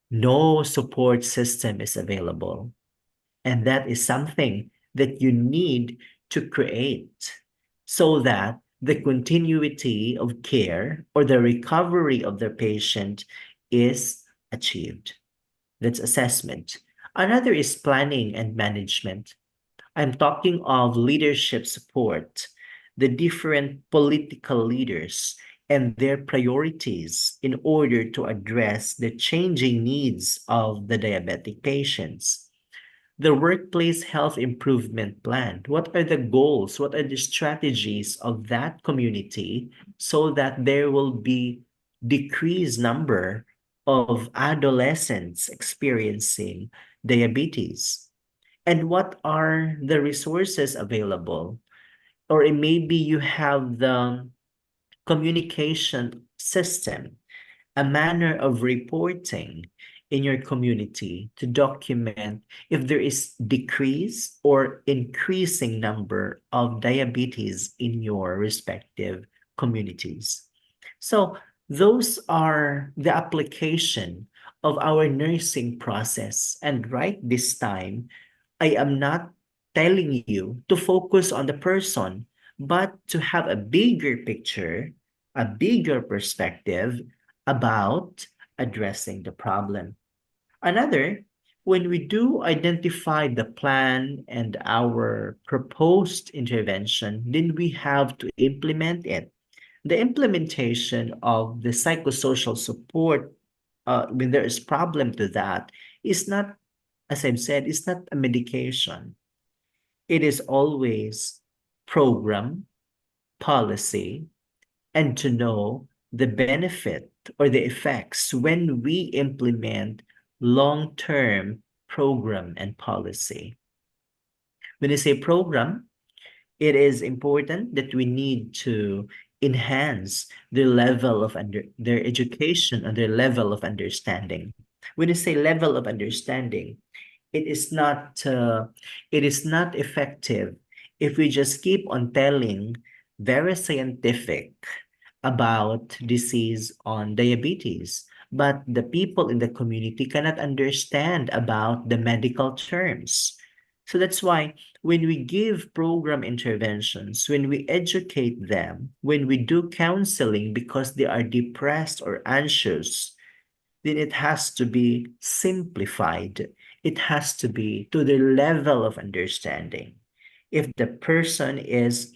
no support system is available. And that is something that you need to create so that the continuity of care or the recovery of the patient is achieved. That's assessment. Another is planning and management. I'm talking of leadership support, the different political leaders and their priorities in order to address the changing needs of the diabetic patients. The workplace health improvement plan. What are the goals? What are the strategies of that community so that there will be decreased number of adolescents experiencing diabetes? And what are the resources available? Or maybe you have the communication system, a manner of reporting in your community to document if there is decrease or increasing number of diabetes in your respective communities. So those are the application of our nursing process. And right this time, I am not telling you to focus on the person, but to have a bigger picture, a bigger perspective about addressing the problem. Another, when we do identify the plan and our proposed intervention, then we have to implement it. The implementation of the psychosocial support, when there is problem to that, is not, as I've said, it's not a medication. It is always program, policy, and to know the benefit or the effects when we implement long-term program and policy. When I say program, it is important that we need to enhance their level of their education and their level of understanding. When I say level of understanding, it is not effective if we just keep on telling very scientific about disease on diabetes, but the people in the community cannot understand about the medical terms. So that's why when we give program interventions, when we educate them, when we do counseling because they are depressed or anxious, then it has to be simplified. It has to be to the level of understanding. If the person is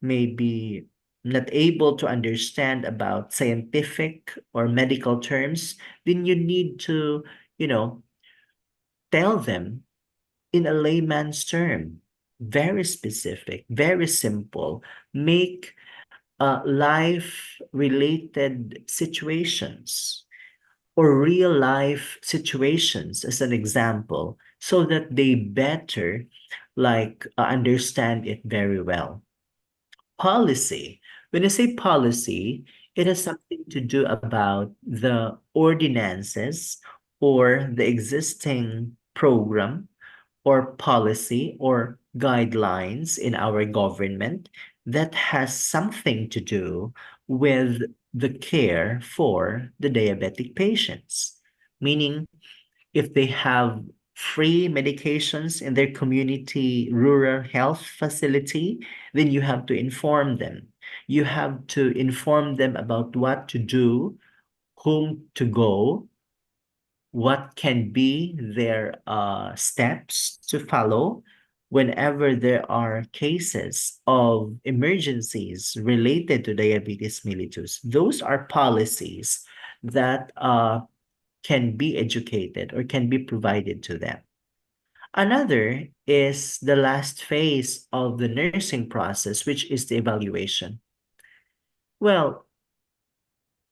maybe not able to understand about scientific or medical terms, then you need to, tell them in a layman's term, very specific, very simple, make life-related situations or real life situations as an example so that they better understand it very well. Policy. When I say policy, it has something to do about the ordinances or the existing program or policy or guidelines in our government that has something to do with the care for the diabetic patients. Meaning, if they have free medications in their community rural health facility, then you have to inform them. You have to inform them about what to do, whom to go, what can be their steps to follow whenever there are cases of emergencies related to diabetes mellitus. Those are policies that can be educated or can be provided to them. Another is the last phase of the nursing process, which is the evaluation. Well,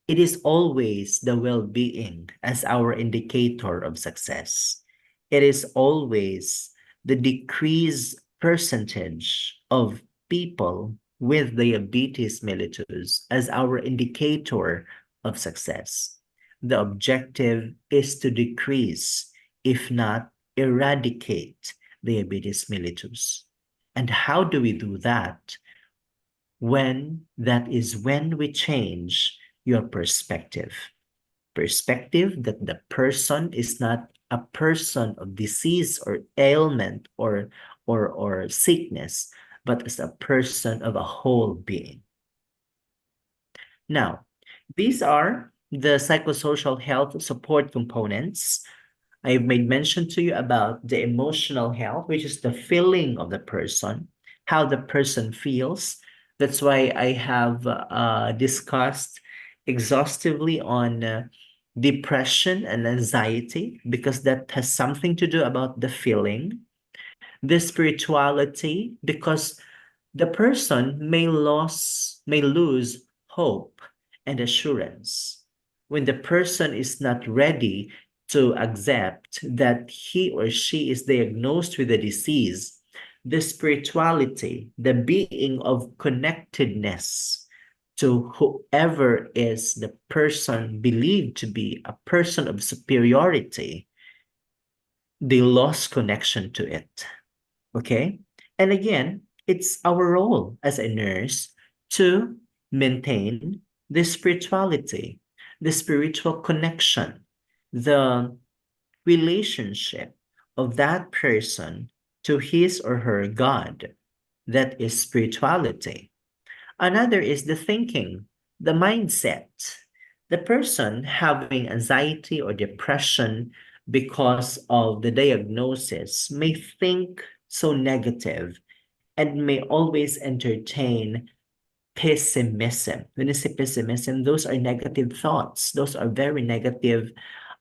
it is always the well-being as our indicator of success. It is always the decreased percentage of people with diabetes mellitus as our indicator of success. The objective is to decrease, if not eradicate, diabetes mellitus. And how do we do that? That is when we change your perspective. Perspective that the person is not a person of disease or ailment or sickness, but as a person of a whole being. Now, these are the psychosocial health support components. I've made mention to you about the emotional health, which is the feeling of the person, how the person feels. That's why I have discussed exhaustively on depression and anxiety, because that has something to do about the feeling. The spirituality, because the person may lose hope and assurance when the person is not ready to accept that he or she is diagnosed with a disease. The spirituality, the being of connectedness to whoever is the person believed to be a person of superiority, they lost connection to it. Okay? And again, it's our role as a nurse to maintain the spirituality, the spiritual connection, the relationship of that person to his or her God. That is spirituality. Another is the thinking, the mindset. The person having anxiety or depression because of the diagnosis may think so negative and may always entertain pessimism. When you say pessimism, those are negative thoughts. Those are very negative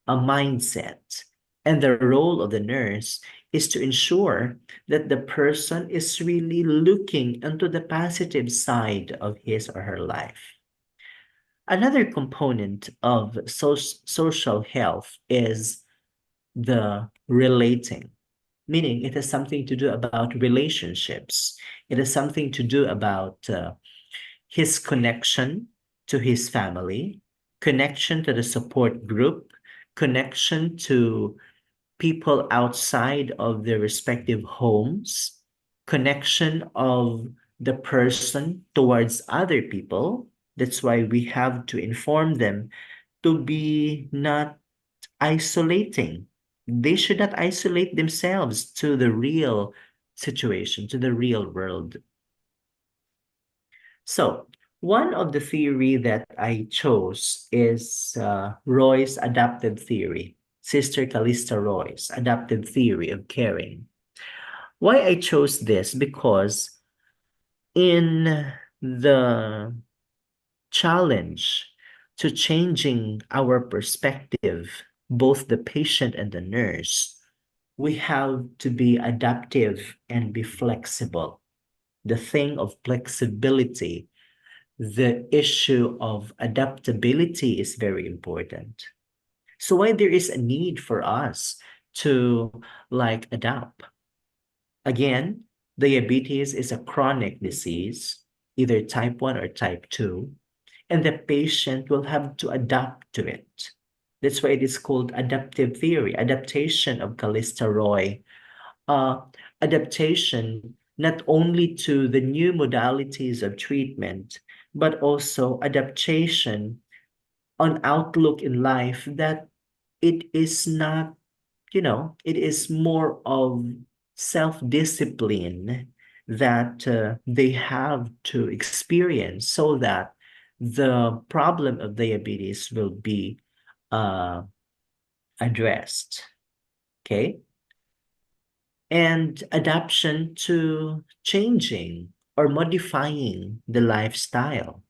mindset. And the role of the nurse is to ensure that the person is really looking into the positive side of his or her life. Another component of social health is the relating, meaning it has something to do about relationships. It has something to do about his connection to his family, connection to the support group, connection to people outside of their respective homes, connection of the person towards other people. That's why we have to inform them to be not isolating. They should not isolate themselves to the real situation, to the real world. So, one of the theory that I chose is Roy's adaptive theory, Sister Callista Roy's adaptive theory of caring. Why I chose this? Because in the challenge to changing our perspective, both the patient and the nurse, we have to be adaptive and be flexible. The thing of flexibility, the issue of adaptability is very important. So why there is a need for us to adapt. Again, diabetes is a chronic disease, either type 1 or type 2, and the patient will have to adapt to it. That's why it is called adaptive theory, adaptation of Callista Roy. Adaptation not only to the new modalities of treatment, but also adaptation on outlook in life that it is not, it is more of self-discipline that they have to experience so that the problem of diabetes will be addressed. Okay? And adaptation to changing or modifying the lifestyle.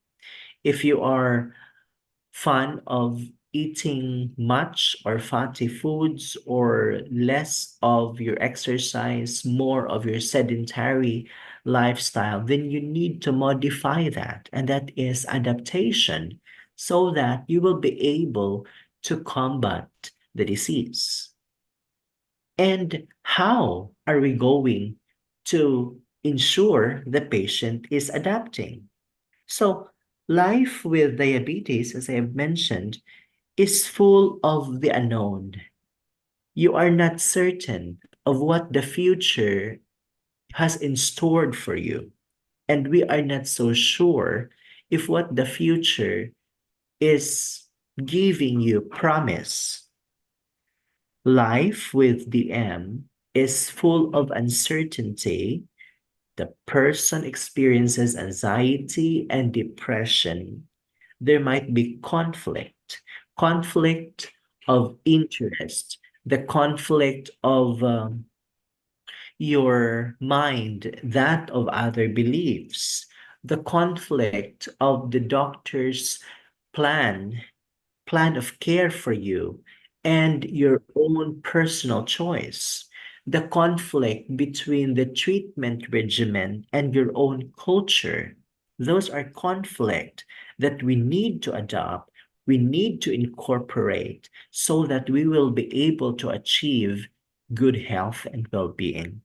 If you are fond of eating much or fatty foods or less of your exercise, more of your sedentary lifestyle, then you need to modify that. And that is adaptation so that you will be able to combat the disease. And how are we going to ensure the patient is adapting? So life with diabetes, as I have mentioned, is full of the unknown. You are not certain of what the future has in store for you. And we are not so sure if what the future is giving you promise. Life with DM is full of uncertainty. The person experiences anxiety and depression. There might be conflict of interest, the conflict of your mind, that of other beliefs, the conflict of the doctor's plan of care for you, and your own personal choice, the conflict between the treatment regimen and your own culture. Those are conflict that we need to adopt, we need to incorporate so that we will be able to achieve good health and well-being.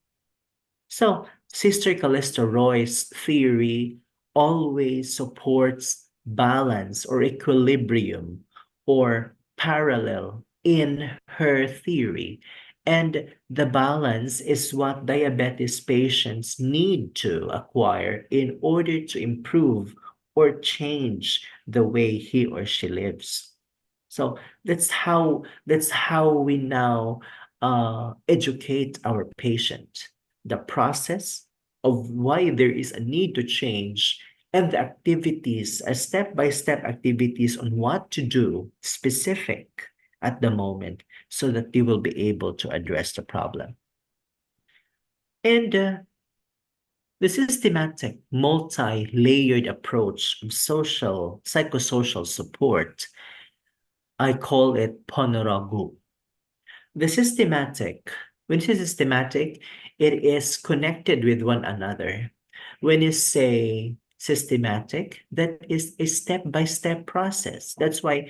So, Sister Callista Roy's theory always supports balance or equilibrium or parallel in her theory. And the balance is what diabetes patients need to acquire in order to improve or change the way he or she lives. So that's how we now educate our patient. The process of why there is a need to change and the activities, step-by-step activities on what to do specific at the moment so that they will be able to address the problem. And the systematic, multi-layered approach of psychosocial support, I call it Ponorogo. The systematic, when you say systematic, it is connected with one another. When you say systematic, that is a step-by-step process. That's why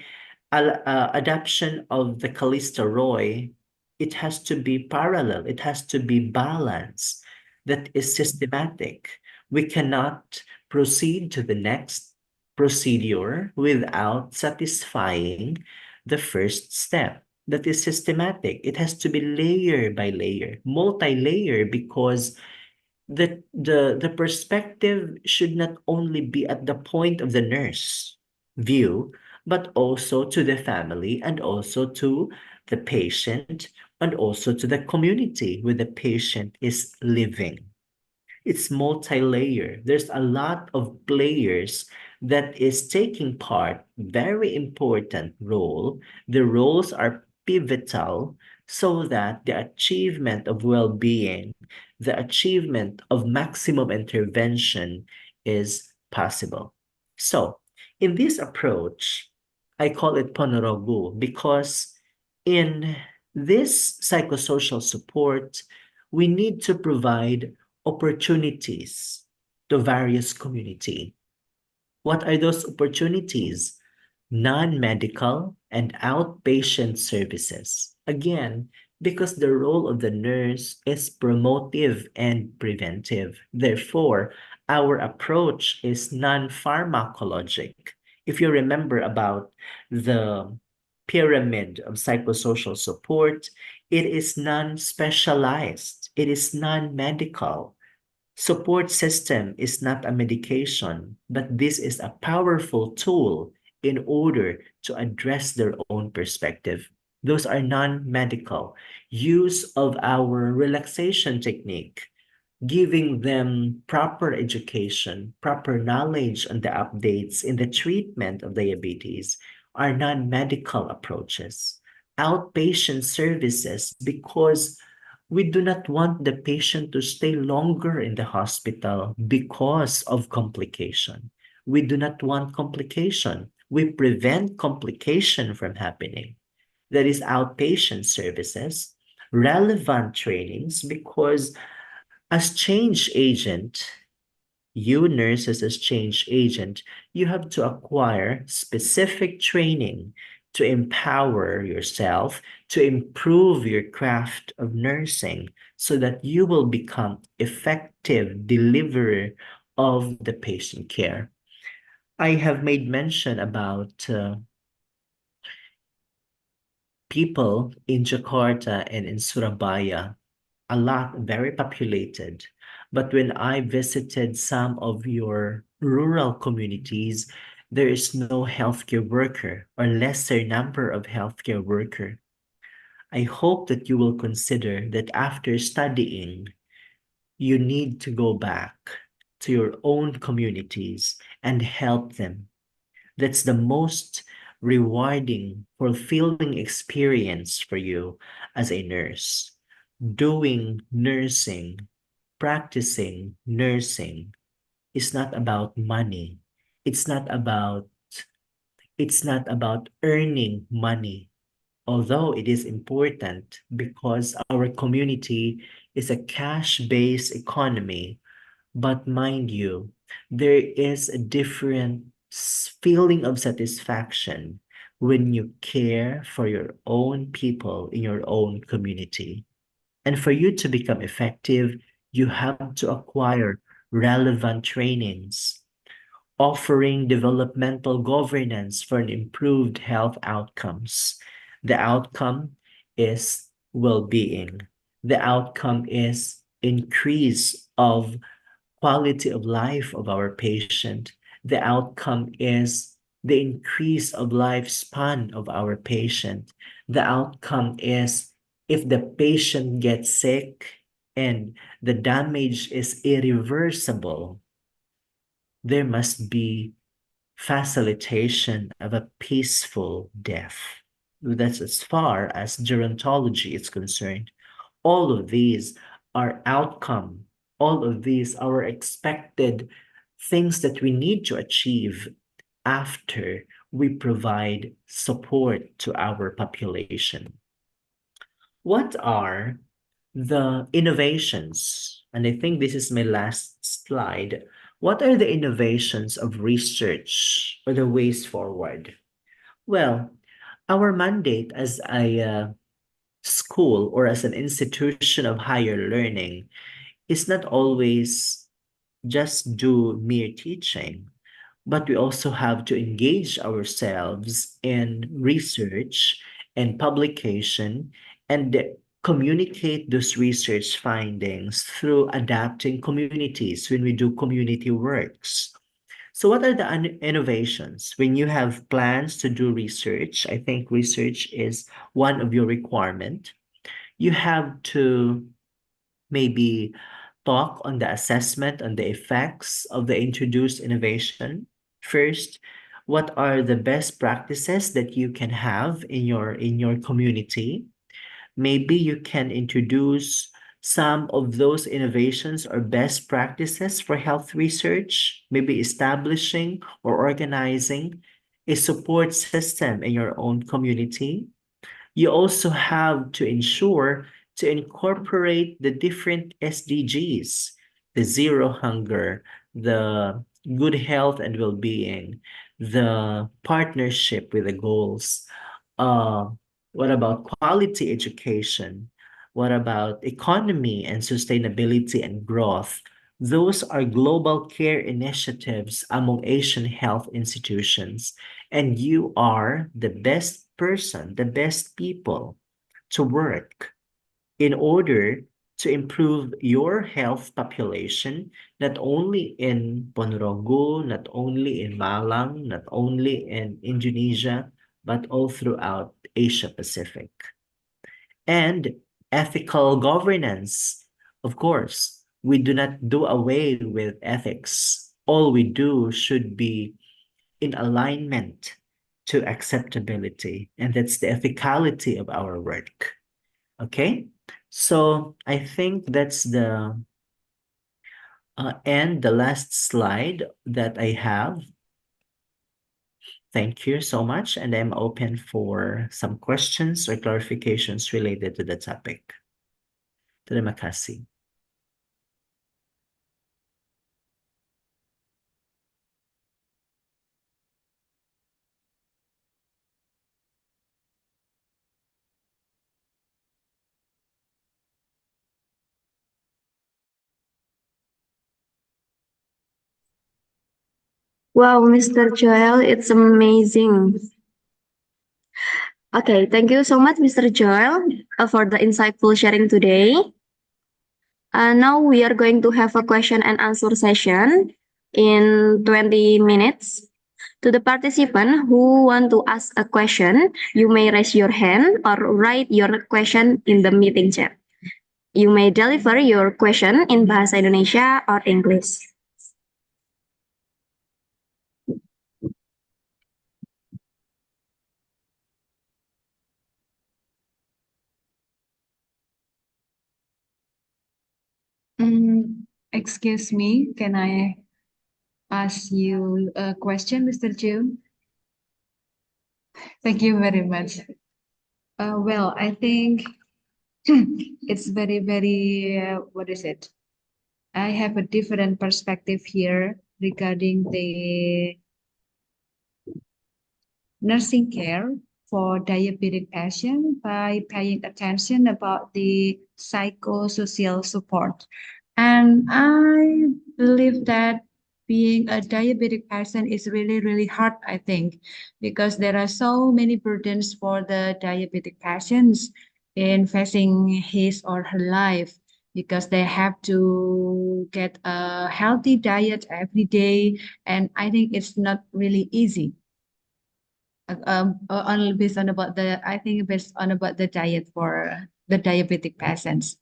adoption of the Callista Roy, it has to be parallel, it has to be balanced. That is systematic. We cannot proceed to the next procedure without satisfying the first step. That is systematic. It has to be layer by layer, multi-layer, because the perspective should not only be at the point of the nurse view, but also to the family and also to the patient and also to the community where the patient is living. It's multi-layer. There's a lot of players that is taking part, very important role. The roles are pivotal so that the achievement of well-being, the achievement of maximum intervention is possible. So, in this approach, I call it Ponorogo because in this psychosocial support, we need to provide opportunities to various community. What are those opportunities? Non-medical and outpatient services. Again, because the role of the nurse is promotive and preventive. Therefore, our approach is non-pharmacologic. If you remember about the pyramid of psychosocial support, it is non-specialized. It is non-medical. Support system is not a medication, but this is a powerful tool in order to address their own perspective. Those are non-medical. Use of our relaxation technique, giving them proper education, proper knowledge on the updates in the treatment of diabetes are non-medical approaches. Outpatient services, because we do not want the patient to stay longer in the hospital because of complication. We do not want complication. We prevent complication from happening. That is outpatient services, relevant trainings, because as change agent, you nurses as change agent, you have to acquire specific training to empower yourself, to improve your craft of nursing so that you will become effective deliverer of the patient care. I have made mention about people in Jakarta and in Surabaya, a lot, very populated. But when I visited some of your rural communities, there is no healthcare worker or lesser number of healthcare worker. I hope that you will consider that after studying, you need to go back to your own communities and help them. That's the most rewarding, fulfilling experience for you as a nurse. Doing nursing, practicing nursing is not about money. It's not about earning money, although it is important because our community is a cash-based economy. But mind you, there is a different feeling of satisfaction when you care for your own people in your own community. And for you to become effective, you have to acquire relevant trainings, offering developmental governance for an improved health outcomes. The outcome is well-being. The outcome is increase of quality of life of our patient. The outcome is the increase of lifespan of our patient. The outcome is if the patient gets sick and the damage is irreversible, there must be facilitation of a peaceful death. That's as far as gerontology is concerned. All of these are outcome. All of these are expected things that we need to achieve after we provide support to our population. What are the innovations? And I think this is my last slide. What are the innovations of research or the ways forward? Well, our mandate as a school or as an institution of higher learning is not always just do mere teaching, but we also have to engage ourselves in research and publication and communicate those research findings through adapting communities when we do community works. So what are the innovations? When you have plans to do research, I think research is one of your requirement. You have to maybe talk on the assessment on the effects of the introduced innovation. First, what are the best practices that you can have in your community? Maybe you can introduce some of those innovations or best practices for health research, maybe establishing or organizing a support system in your own community. You also have to ensure to incorporate the different SDGs, the zero hunger, the good health and well-being, the partnership with the goals. What about quality education? What about economy and sustainability and growth? Those are global care initiatives among Asian health institutions, and you are the best person, the best people to work in order to improve your health population, not only in Ponorogo, not only in Malang, not only in Indonesia, but all throughout Asia Pacific. And ethical governance, of course, we do not do away with ethics. All we do should be in alignment to acceptability, and that's the ethicality of our work. Okay, so I think that's the and the last slide that I have. Thank you so much, and I'm open for some questions or clarifications related to the topic. Terima kasih. Wow, Mr. Joel, it's amazing. Okay, thank you so much, Mr. Joel, for the insightful sharing today. Now we are going to have a question and answer session in 20 minutes. To the participant who want to ask a question, you may raise your hand or write your question in the meeting chat. You may deliver your question in Bahasa Indonesia or English. Excuse me, can I ask you a question, Mr. Jim? Thank you very much. Well, I think it's very, very, what is it? I have a different perspective here regarding the nursing care for diabetic patient by paying attention about the psychosocial support. And I believe that being a diabetic person is really, really hard, I think, because there are so many burdens for the diabetic patients in facing his or her life because they have to get a healthy diet every day. And I think it's not really easy on based on about the I think based on about the diet for the diabetic patients.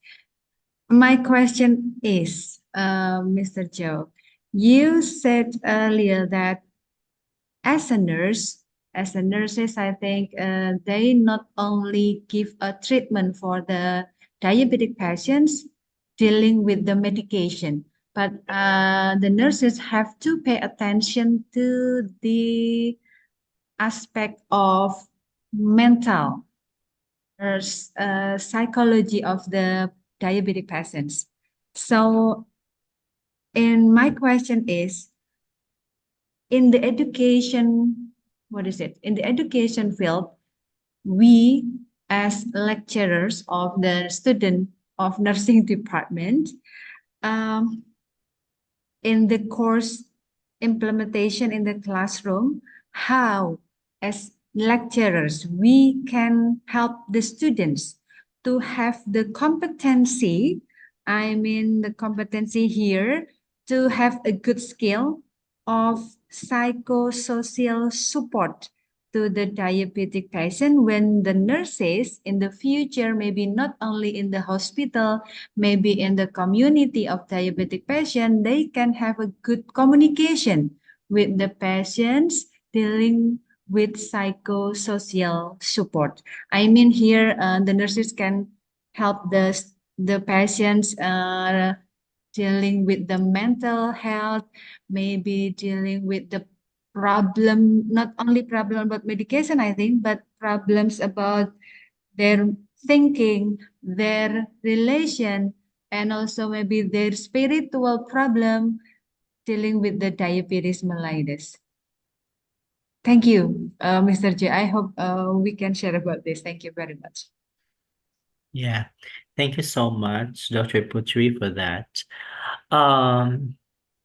My question is, Mr. Joe, you said earlier that as a nurse, as a nurses, I think they not only give a treatment for the diabetic patients dealing with the medication, but the nurses have to pay attention to the aspect of mental or psychology of the diabetic patients. So, and my question is, in the education, what is it? In the education field, we as lecturers of the student of nursing department, um, in the course implementation in the classroom, how as lecturers we can help the students to have the competency, I mean the competency here to have a good skill of psychosocial support to the diabetic patient when the nurses in the future, maybe not only in the hospital, maybe in the community of diabetic patient, they can have a good communication with the patients dealing with psychosocial support. I mean here, the nurses can help the patients dealing with the mental health, maybe dealing with the problem, not only problem about medication, I think, but problems about their thinking, their relation, and also maybe their spiritual problem dealing with the diabetes mellitus. Thank you, Mr. J. I hope we can share about this. Thank you very much. Yeah, thank you so much, Dr. Putri, for that.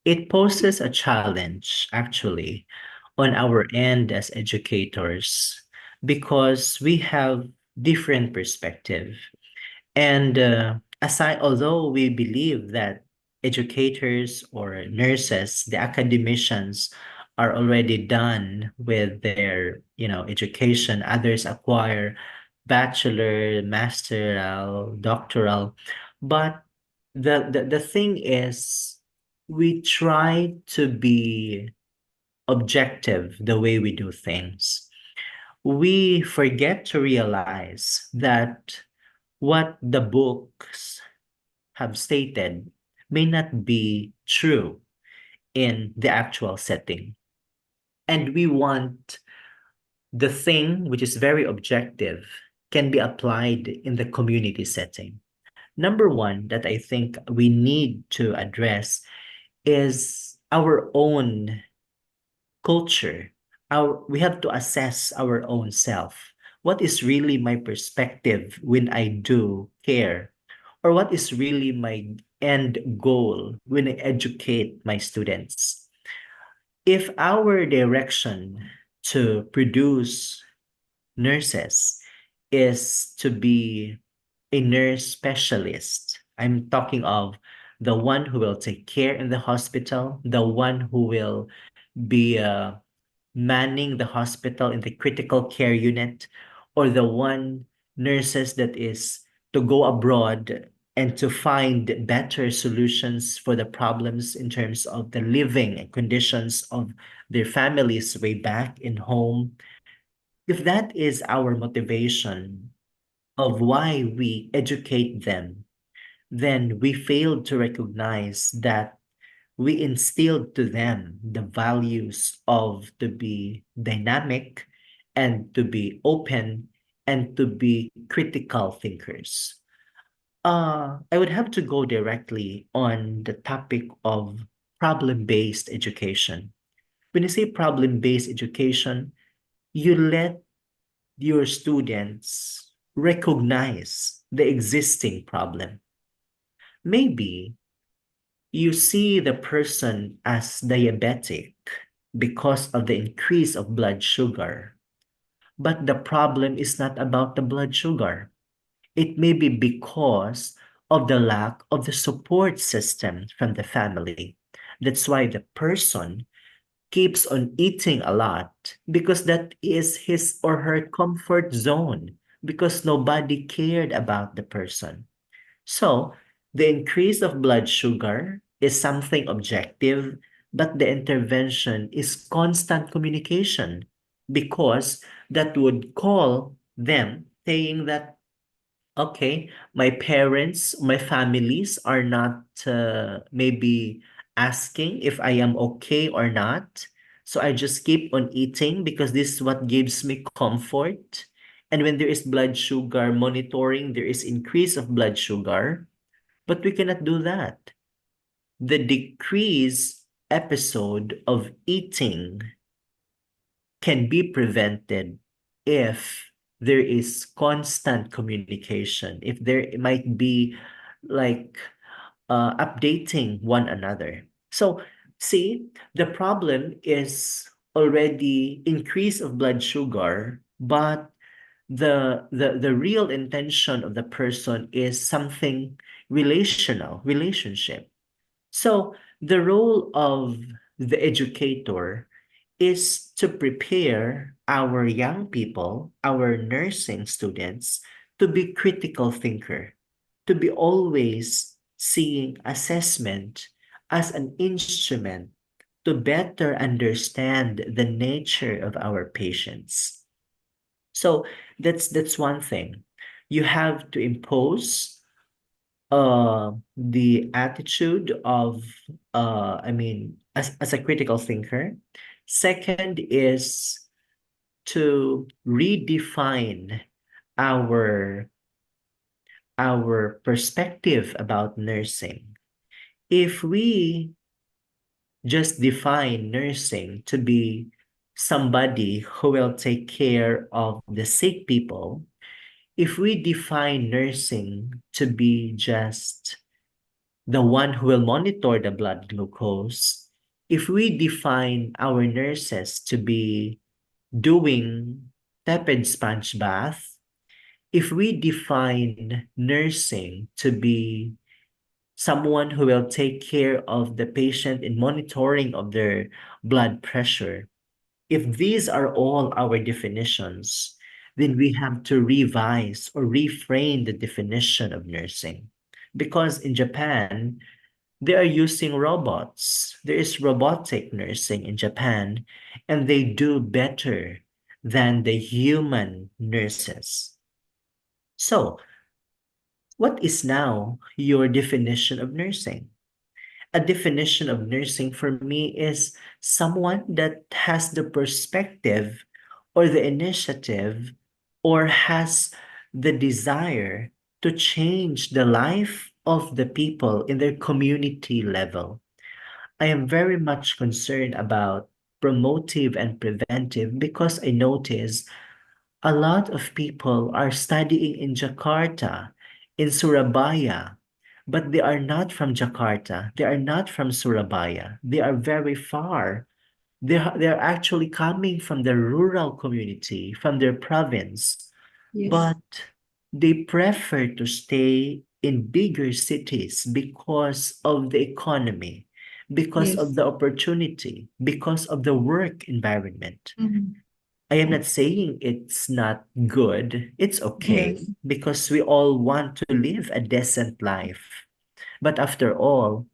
It poses a challenge, actually, on our end as educators because we have different perspective. And although we believe that educators or nurses, the academicians, are already done with their, education, others acquire bachelor, masteral, doctoral, but the thing is, we try to be objective the way we do things. We forget to realize that what the books have stated may not be true in the actual setting. and we want the thing which is very objective can be applied in the community setting. Number one that I think we need to address is our own culture. We have to assess our own self. What is really my perspective when I do care? Or what is really my end goal when I educate my students? If our direction to produce nurses is to be a nurse specialist, I'm talking of the one who will take care in the hospital, the one who will be manning the hospital in the critical care unit, or the one nurses that is to go abroad and to find better solutions for the problems in terms of the living conditions of their families way back in home. If that is our motivation of why we educate them, then we failed to recognize that we instilled to them the values of to be dynamic and to be open and to be critical thinkers. I would have to go directly on the topic of problem-based education. When you say problem-based education, you let your students recognize the existing problem. Maybe you see the person as diabetic because of the increase of blood sugar, but the problem is not about the blood sugar. It may be because of the lack of the support system from the family. That's why the person keeps on eating a lot because that is his or her comfort zone because nobody cared about the person. So the increase of blood sugar is something objective, but the intervention is constant communication because that would call them saying that, okay, my parents, my families are not maybe asking if I am okay or not. So I just keep on eating because this is what gives me comfort. And when there is blood sugar monitoring, there is increase of blood sugar, but we cannot do that. The decrease episode of eating can be prevented if there is constant communication, if there might be like updating one another. So see, the problem is already increase of blood sugar, but the real intention of the person is something relationship. So the role of the educator is to prepare our young people, our nursing students, to be critical thinker, to be always seeing assessment as an instrument to better understand the nature of our patients. So that's one thing. You have to impose the attitude of as a critical thinker. Second is to redefine our perspective about nursing. If we just define nursing to be somebody who will take care of the sick people, if we define nursing to be just the one who will monitor the blood glucose, if we define our nurses to be doing tepid sponge bath, if we define nursing to be someone who will take care of the patient in monitoring of their blood pressure, if these are all our definitions, then we have to revise or reframe the definition of nursing. Because in Japan, they are using robots. There is robotic nursing in Japan, and they do better than the human nurses. So, what is now your definition of nursing? A definition of nursing for me is someone that has the perspective or the initiative or has the desire to change the life of the people in their community level. I am very much concerned about promotive and preventive because I notice a lot of people are studying in Jakarta, in Surabaya, but they are not from Jakarta. They are not from Surabaya. They are very far. They're actually coming from the rural community, from their province, Yes. but they prefer to stay in bigger cities because of the economy, because of Yes. the opportunity, because of the work environment. Mhm. I am not saying it's not good. It's okay Yes. because we all want to live a decent life. But after all,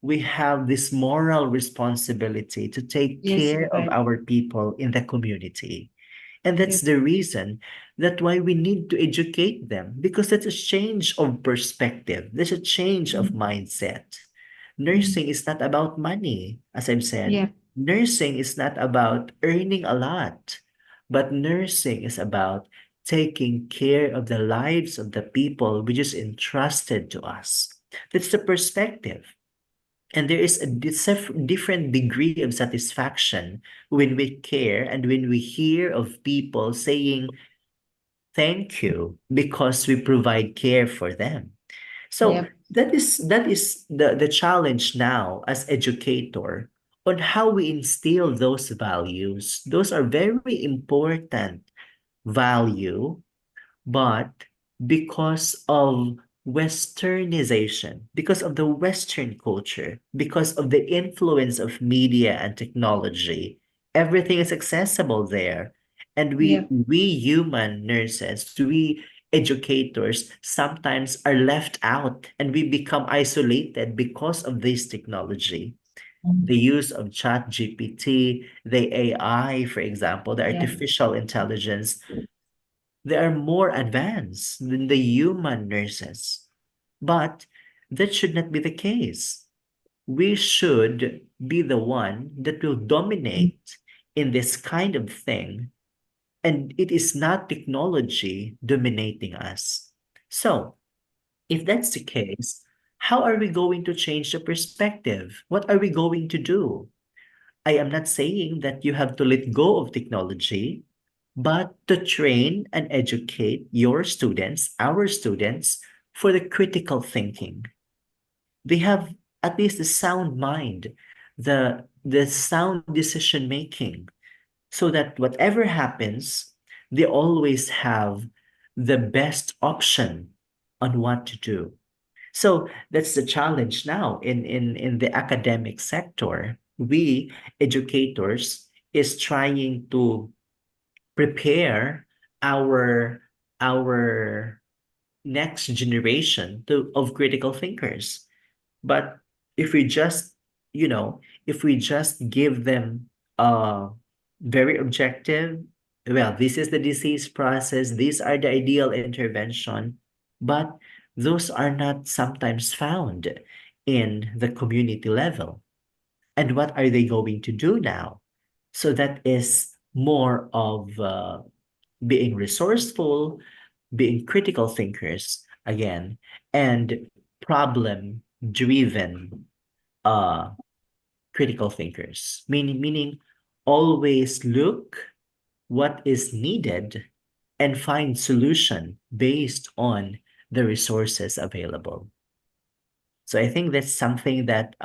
we have this moral responsibility to take Yes, care you're of right. our people in the community. And that's Yep. the reason that why we need to educate them because that's a change of perspective. There's a change of mindset. Nursing is not about money, as I've said. Yep. Nursing is not about earning a lot, but nursing is about taking care of the lives of the people which is entrusted to us. That's the perspective. And there is a different degree of satisfaction when we care and when we hear of people saying thank you because we provide care for them. So Yep. that is the challenge now as educator on how we instill those values. Those are very important value, but because of westernization, because of the Western culture, because of the influence of media and technology, everything is accessible there. And Yep. we human nurses, we educators sometimes are left out and we become isolated because of this technology. The use of chat GPT, the AI, for example, the Yeah. artificial intelligence, they are more advanced than the human nurses. But that should not be the case. We should be the one that will dominate in this kind of thing. And it is not technology dominating us. So, if that's the case, how are we going to change the perspective? What are we going to do? I am not saying that you have to let go of technology, but to train and educate your students, our students, for the critical thinking. They have at least the sound mind, the sound decision making, so that whatever happens, they always have the best option on what to do. So that's the challenge now in the academic sector. We educators is trying to prepare our our next generation of critical thinkers. But if we just, if we just give them very objective, well, this is the disease process, these are the ideal intervention, but those are not sometimes found in the community level. And what are they going to do now? So that is more of being resourceful, being critical thinkers again, and problem driven critical thinkers, meaning always look what is needed and find solution based on the resources available. So I think that's something that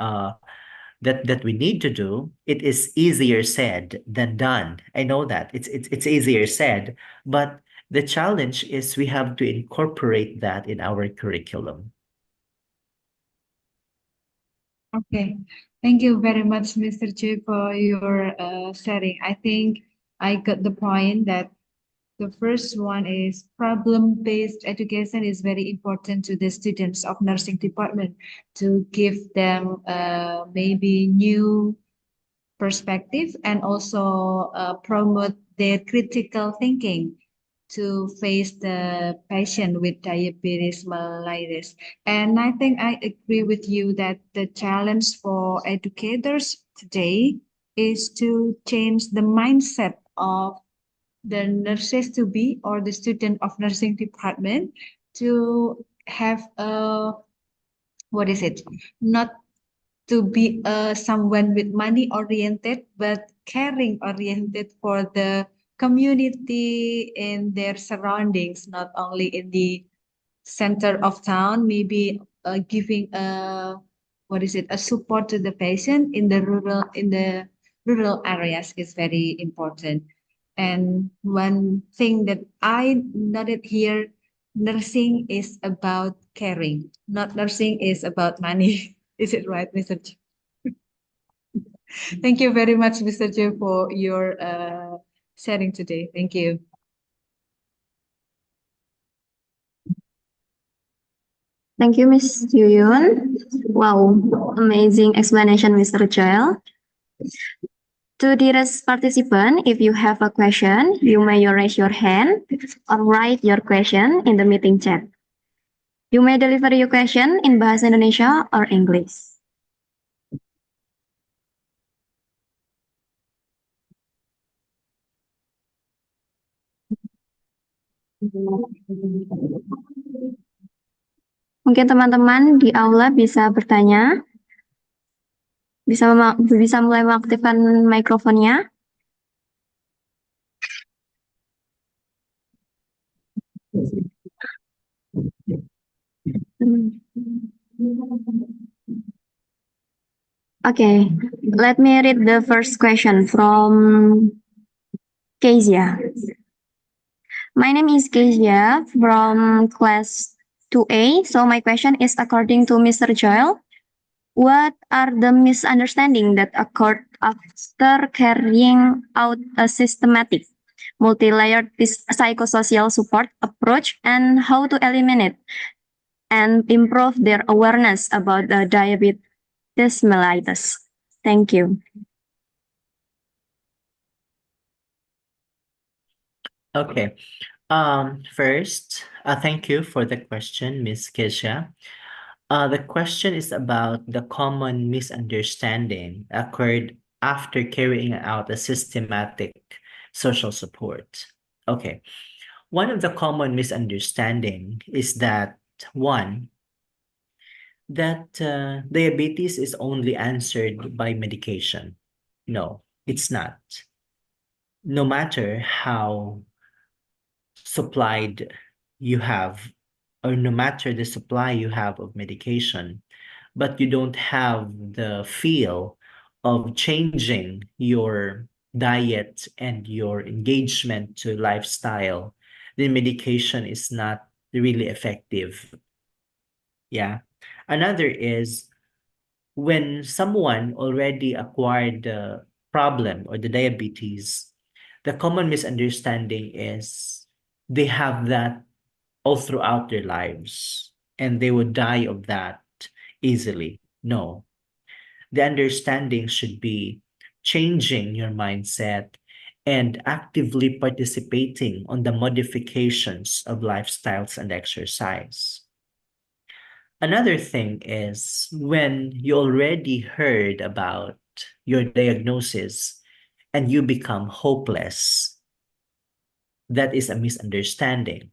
that we need to do. It is easier said than done. I know that it's easier said, but the challenge is we have to incorporate that in our curriculum. Okay. Thank you very much, Mr. J, for your sharing. I think I got the point that the first one is problem-based education is very important to the students of nursing department to give them maybe new perspective and also promote their critical thinking to face the patient with diabetes mellitus. And I think I agree with you that the challenge for educators today is to change the mindset of the nurses to be or the student of nursing department to have a what is it, not to be someone with money oriented but caring oriented for the community in their surroundings, not only in the center of town, maybe giving a what is it, a support to the patient in the rural areas is very important. And one thing that I noted here, nursing is about caring, not nursing is about money. Is it right, Mr. Ch? Thank you very much, Mr. Ch, for your sharing today. Thank you. Thank you, Ms. Yuyun. Wow, amazing explanation, Mr. Joel. To dearest participant, if you have a question, you may raise your hand or write your question in the meeting chat. You may deliver your question in Bahasa Indonesia or English. Mungkin teman-teman di aula bisa bertanya, bisa mulai mengaktifkan mikrofonnya. Okay, let me read the first question from Kezia. My name is Kezia from class 2A. So my question is, according to Mr. Joel, what are the misunderstandings that occurred after carrying out a systematic, multi-layered psychosocial support approach, and how to eliminate and improve their awareness about the diabetes mellitus? Thank you. Okay. First, thank you for the question, Ms. Kesha. The question is about the common misunderstanding occurred after carrying out a systematic social support. Okay. One of the common misunderstanding is that, one, that diabetes is only answered by medication. No, it's not. No matter how supplied you have, or no matter the supply you have of medication, but you don't have the feel of changing your diet and your engagement to lifestyle, then medication is not really effective. Yeah. Another is when someone already acquired the problem or the diabetes, the common misunderstanding is they have that all throughout their lives and they would die of that easily. No. The understanding should be changing your mindset and actively participating on the modifications of lifestyles and exercise. Another thing is when you already heard about your diagnosis and you become hopeless, that is a misunderstanding.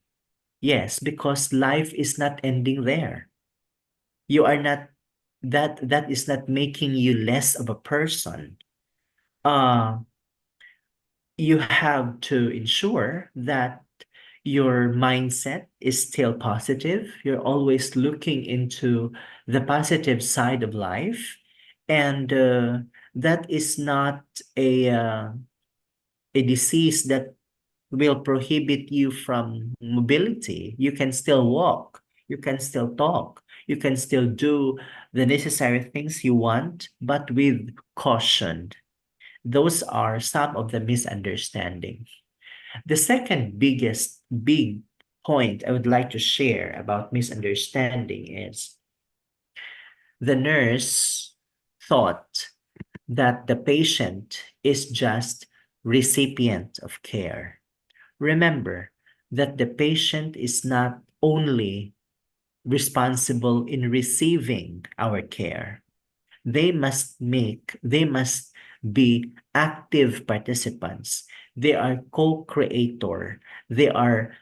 Yes, because life is not ending there. You are not, that is not making you less of a person. You have to ensure that your mindset is still positive. You're always looking into the positive side of life, and that is not a disease that will prohibit you from mobility. You can still walk, you can still talk, you can still do the necessary things you want, but with caution. Those are some of the misunderstandings. The second big point I would like to share about misunderstanding is the nurse thought that the patient is just recipient of care. Remember, that the patient is not only responsible in receiving our care. They must be active participants. They are co-creator. They are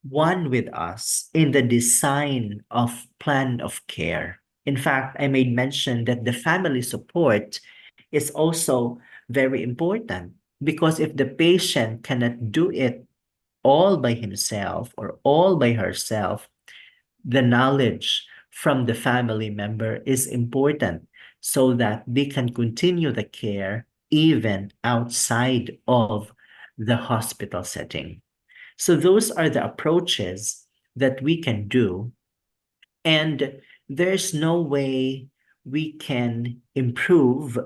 one with us in the design of plan of care. In fact, I made mention that the family support is also very important, because if the patient cannot do it all by himself or all by herself, the knowledge from the family member is important so that they can continue the care even outside of the hospital setting. So those are the approaches that we can do. And there's no way we can improve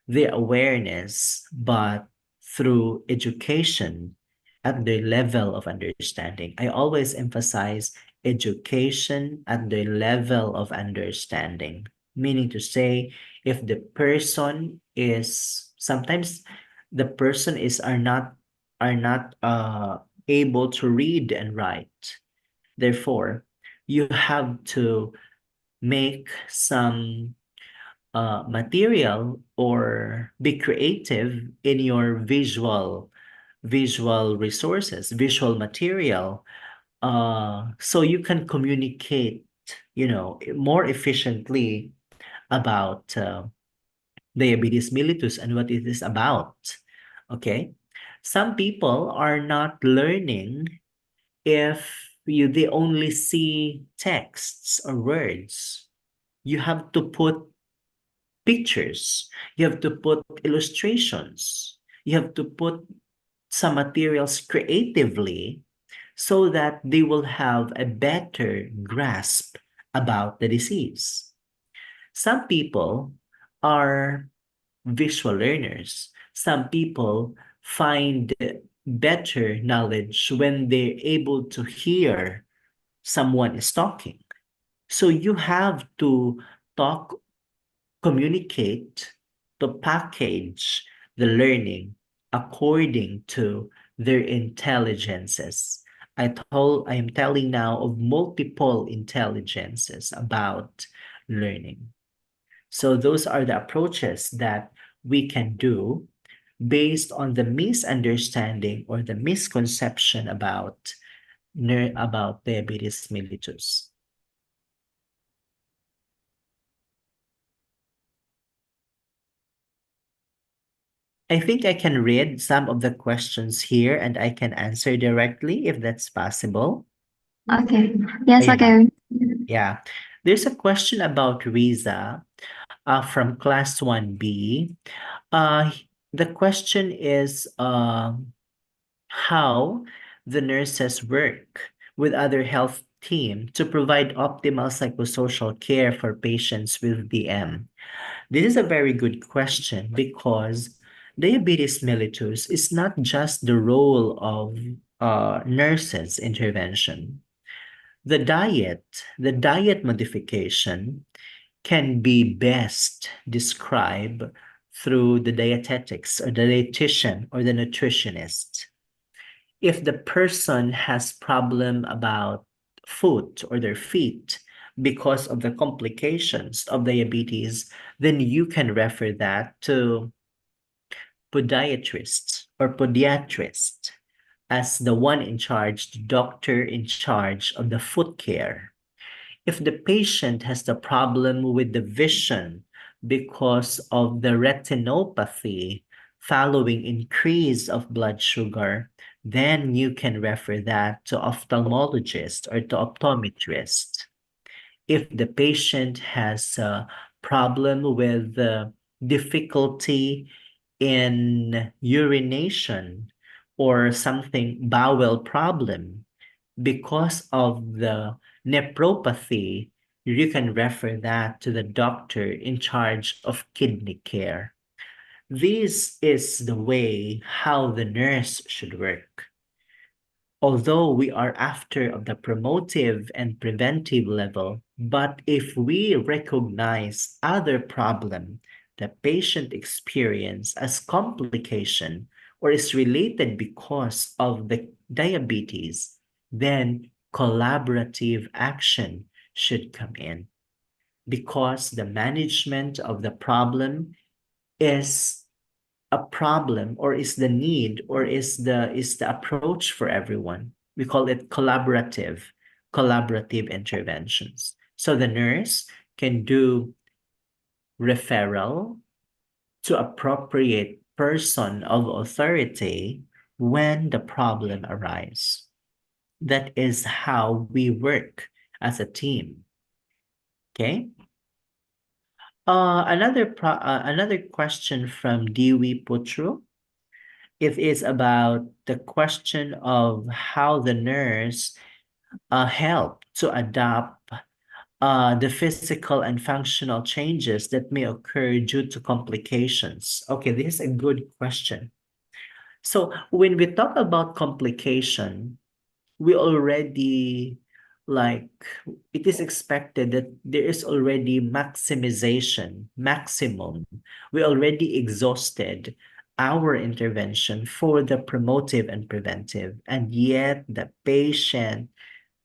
the awareness but through education at the level of understanding. I always emphasize education at the level of understanding, meaning to say, if the person is sometimes the person is are not able to read and write. Therefore, you have to make some material or be creative in your visual resources, visual material, so you can communicate, more efficiently about diabetes mellitus and what it is about. Okay, some people are not learning if they only see texts or words. You have to put pictures, you have to put illustrations, you have to put some materials creatively so that they will have a better grasp about the disease. Some people are visual learners. Some people find better knowledge when they're able to hear someone is talking. So you have to talk, communicate, to package the learning according to their intelligences. I am telling now of multiple intelligences about learning. So those are the approaches that we can do based on the misunderstanding or the misconception about diabetes mellitus. I think I can read some of the questions here and I can answer directly if that's possible. Okay. Yes, Yeah. okay. Yeah. There's a question about Riza from class 1B. The question is how the nurses work with other health team to provide optimal psychosocial care for patients with DM. This is a very good question because diabetes mellitus is not just the role of nurses intervention. The diet modification can be best described through the dietetics or the dietitian or the nutritionist. If the person has problem about foot or their feet because of the complications of diabetes, then you can refer that to podiatrist or podiatrist as the one in charge, the doctor in charge of the foot care. If the patient has the problem with the vision because of the retinopathy following increase of blood sugar, then you can refer that to ophthalmologist or to optometrist. If the patient has a problem with difficulty in urination or something bowel problem because of the nephropathy, you can refer that to the doctor in charge of kidney care. This is the way how the nurse should work. Although we are after of the promotive and preventive level, but if we recognize other problem the patient experience as complication or is related because of the diabetes, then collaborative action should come in, because the management of the problem is a problem, or is the need, or is the approach for everyone. We call it collaborative interventions. So the nurse can do referral to appropriate person of authority when the problem arises. That is how we work as a team. Okay. Another question from Dewi Putru. It is about the question of how the nurse help to adapt the physical and functional changes that may occur due to complications. Okay, this is a good question. So when we talk about complication, we already, like, it is expected that there is already maximum. We already exhausted our intervention for the promotive and preventive, and yet the patient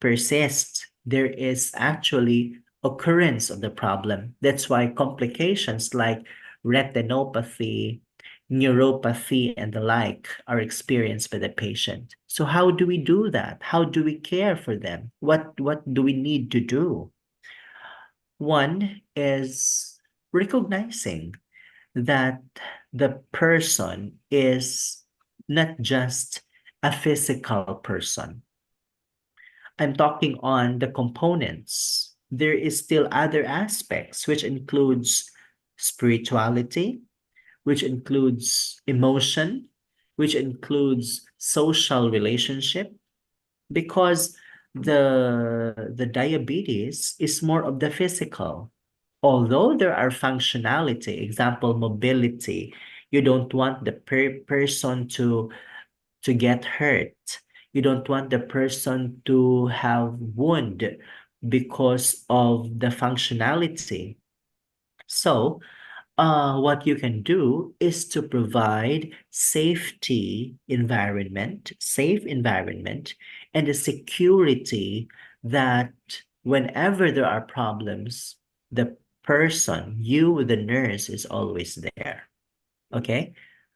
persists. There is actually occurrence of the problem. That's why complications like retinopathy, neuropathy, and the like are experienced by the patient. So how do we do that? How do we care for them? What do we need to do? One is recognizing that the person is not just a physical person. I'm talking on the components. There is still other aspects, which includes spirituality, which includes emotion, which includes social relationship, because the diabetes is more of the physical. Although there are functionality, example, mobility, you don't want the person to get hurt. You don't want the person to have wound because of the functionality. So what you can do is to provide safe environment, and the security that whenever there are problems, the person, you, the nurse, is always there. Okay?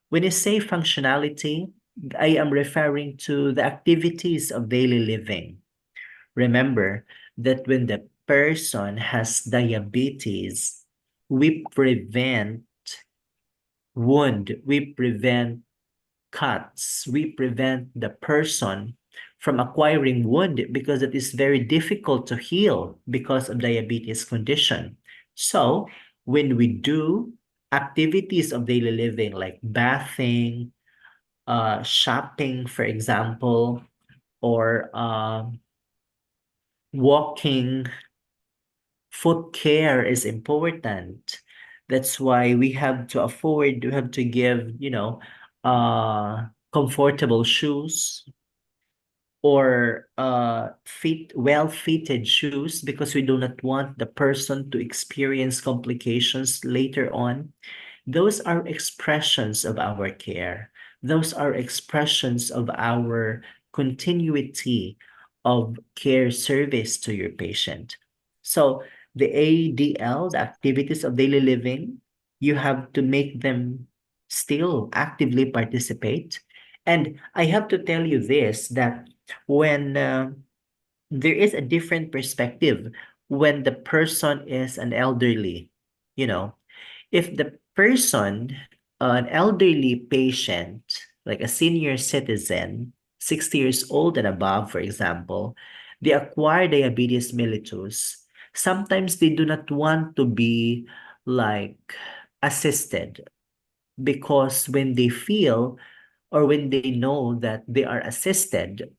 When you say functionality, I am referring to the activities of daily living. Remember that when the person has diabetes, we prevent wound, we prevent cuts, we prevent the person from acquiring wound because it is very difficult to heal because of diabetes condition. So when we do activities of daily living like bathing, shopping, for example, or walking, foot care is important. That's why we have to give, comfortable shoes or well-fitted shoes, because we do not want the person to experience complications later on. Those are expressions of our care. Those are expressions of our continuity of care service to your patient. So the ADL, the activities of daily living, you have to make them still actively participate. And I have to tell you this, that when there is a different perspective when the person is an elderly, if the person, an elderly patient, like a senior citizen, 60 years old and above, for example, they acquire diabetes mellitus, sometimes they do not want to be like assisted, because when they feel or when they know that they are assisted,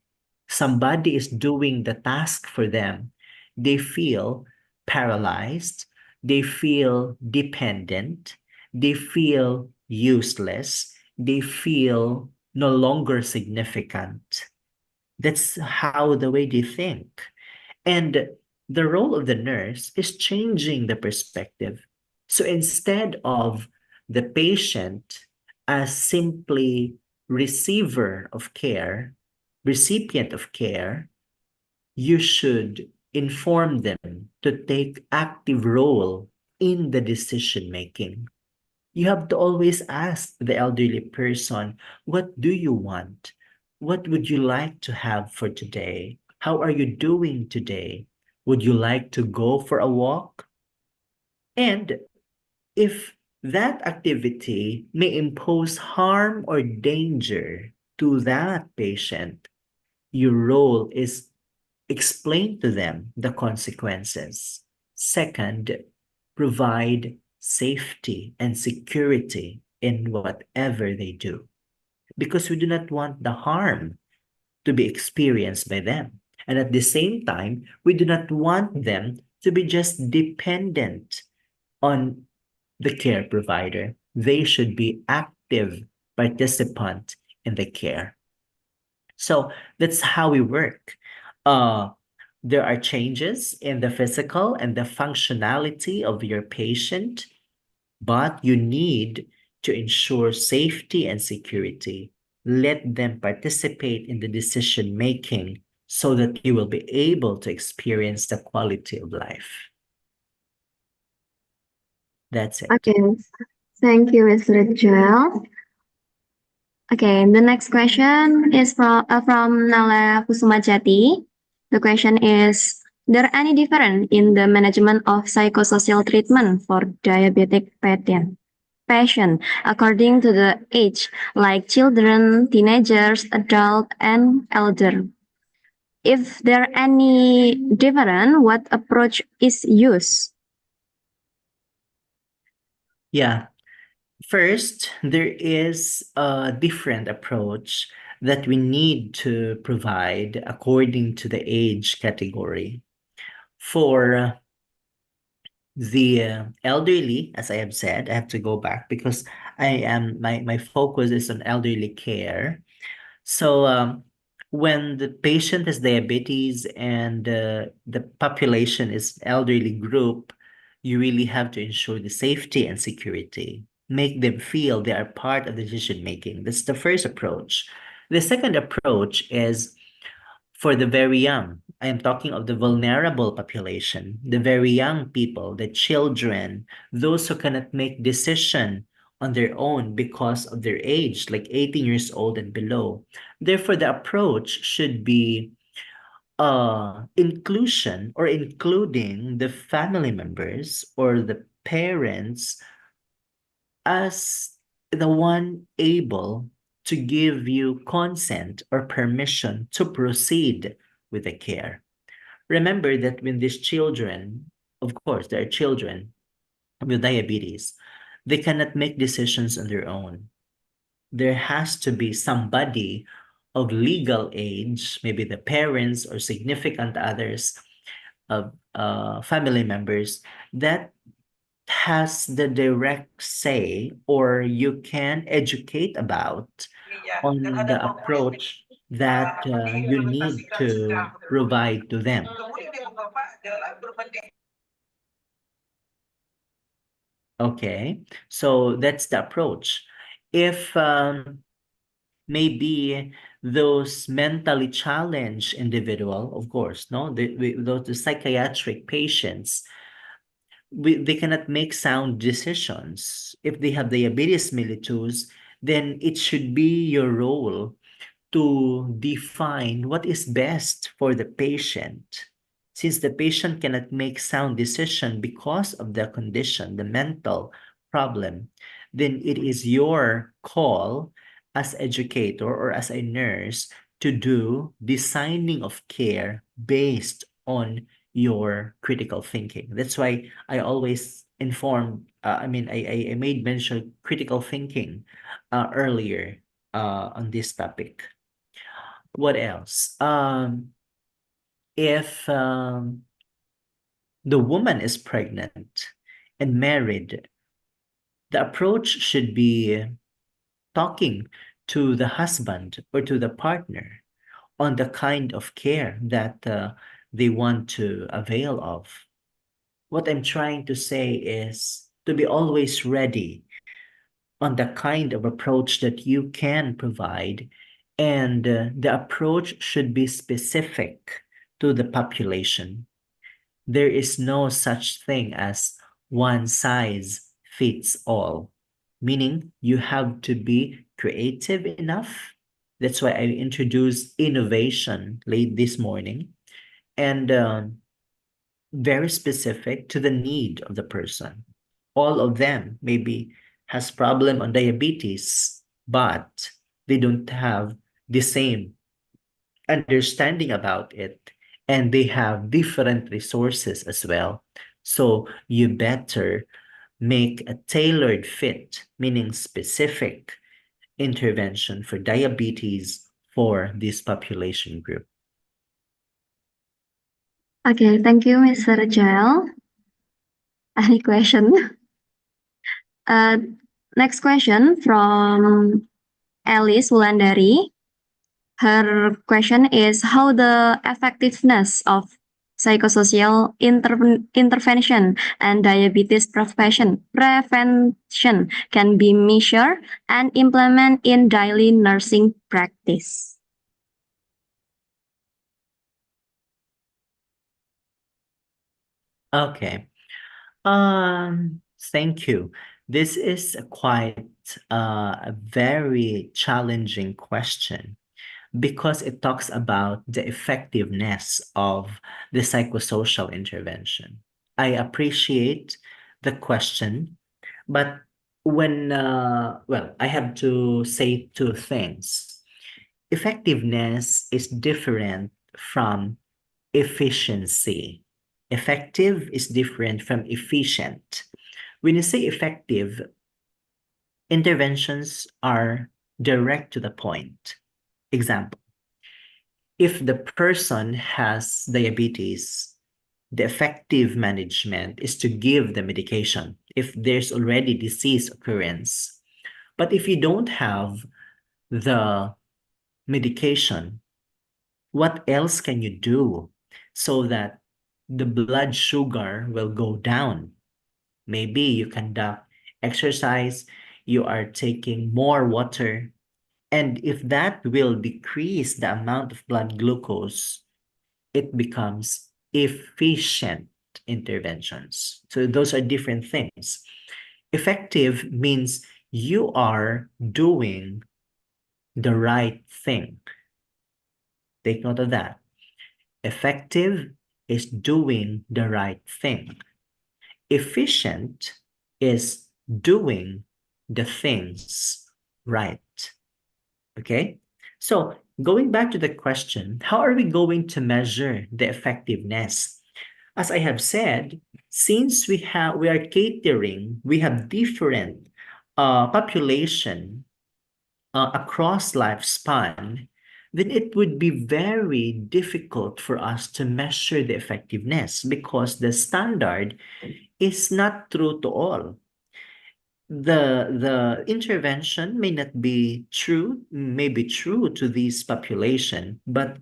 somebody is doing the task for them, they feel paralyzed, they feel dependent, they feel useless, they feel no longer significant. That's how the way they think. And the role of the nurse is changing the perspective. So instead of the patient as simply receiver of care, recipient of care, you should inform them to take active role in the decision making. You have to always ask the elderly person, what do you want? What would you like to have for today? How are you doing today? Would you like to go for a walk? And if that activity may impose harm or danger to that patient, your role is explain to them the consequences. Second, provide safety and security in whatever they do, because we do not want the harm to be experienced by them. And at the same time, we do not want them to be just dependent on the care provider. They should be active participant in the care. So that's how we work. There are changes in the physical and the functionality of your patient, but you need to ensure safety and security. Let them participate in the decision making so that you will be able to experience the quality of life. That's it. Okay, thank you, Mr. Joel. Okay, the next question is from Nala Kusumajati. The question is, there any difference in the management of psychosocial treatment for diabetic patient according to the age, like children, teenagers, adult, and elder? If there any difference, what approach is used? Yeah. First, there is a different approach that we need to provide according to the age category. For the elderly, as I have said, I have to go back because my focus is on elderly care. So when the patient has diabetes and the population is elderly group, you really have to ensure the safety and security. Make them feel they are part of the decision making. That's the first approach. The second approach is for the very young. I am talking of the vulnerable population, the very young people, the children, those who cannot make decision on their own because of their age, like 18 years old and below. Therefore, the approach should be inclusion or including the family members or the parents as the one able to give you consent or permission to proceed with the care. Remember that when these children, of course, there are children with diabetes, they cannot make decisions on their own. There has to be somebody of legal age, maybe the parents or significant others of family members, that has the direct say or you can educate about on the approach that you need to provide to them. Okay, so that's the approach. If maybe those mentally challenged individual, of course, no, those psychiatric patients, they cannot make sound decisions. If they have diabetes mellitus, then it should be your role to define what is best for the patient. Since the patient cannot make sound decision because of the condition, the mental problem, then it is your call as educator or as a nurse to do designing of care based on your critical thinking. That's why I always inform, I made mention critical thinking earlier on this topic. What else? If the woman is pregnant and married, the approach should be talking to the husband or to the partner on the kind of care that they want to avail of. What I'm trying to say is to be always ready on the kind of approach that you can provide, and the approach should be specific to the population. There is no such thing as one size fits all, meaning you have to be creative enough. That's why I introduced innovation late this morning, and very specific to the need of the person. All of them maybe has problem on diabetes, but they don't have the same understanding about it, and they have different resources as well. So you better make a tailored fit, meaning specific intervention for diabetes for this population group. Okay, thank you, Mr. Joel. Any question? Next question from Alice Wulandari. Her question is how the effectiveness of psychosocial intervention and diabetes prevention can be measured and implemented in daily nursing practice. Okay. Thank you. This is quite a very challenging question because it talks about the effectiveness of the psychosocial intervention. I appreciate the question, but I have to say two things. Effectiveness is different from efficiency. Effective is different from efficient. When you say effective, interventions are direct to the point. Example, if the person has diabetes, the effective management is to give the medication if there's already disease occurrence. But if you don't have the medication, what else can you do so that the blood sugar will go down? Maybe you conduct exercise, you are taking more water, and if that will decrease the amount of blood glucose, it becomes efficient interventions. So those are different things. Effective means you are doing the right thing. Take note of that. Effective is doing the right thing. Efficient is doing the things right. Okay? So going back to the question, how are we going to measure the effectiveness? As I have said, since we are catering, we have different population across lifespan, then it would be very difficult for us to measure the effectiveness because the standard is not true to all. The intervention may not be true, may be true to this population, but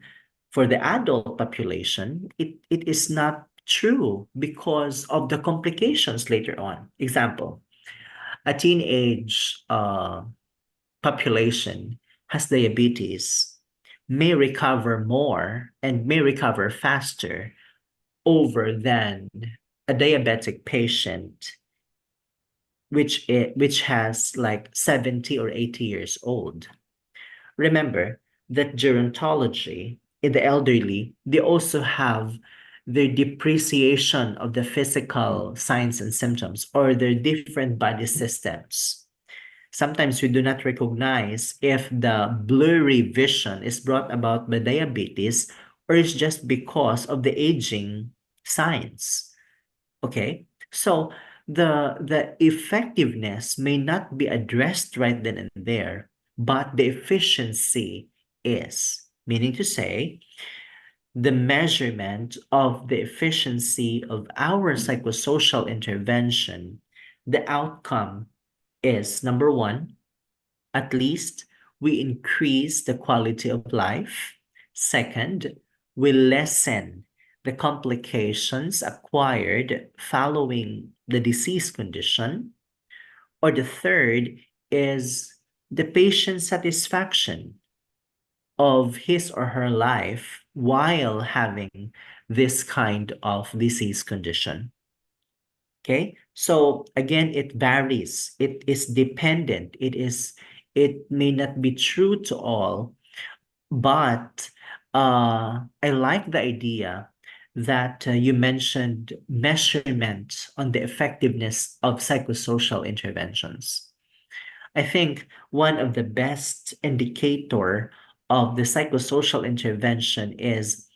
for the adult population, it is not true because of the complications later on. Example, a teenage population has diabetes, may recover more and may recover faster over than a diabetic patient which has like 70 or 80 years old. Remember that gerontology in the elderly, they also have their depreciation of the physical signs and symptoms or their different body systems. Sometimes we do not recognize if the blurry vision is brought about by diabetes or is just because of the aging signs. Okay, so the effectiveness may not be addressed right then and there, but the efficiency is, meaning to say, the measurement of the efficiency of our psychosocial intervention, the outcome is number one, at least we increase the quality of life. Second, we lessen the complications acquired following the disease condition. Or the third is the patient's satisfaction of his or her life while having this kind of disease condition. Okay, so again, it varies. It is dependent. It may not be true to all, but I like the idea that you mentioned measurement on the effectiveness of psychosocial interventions. I think one of the best indicator of the psychosocial intervention is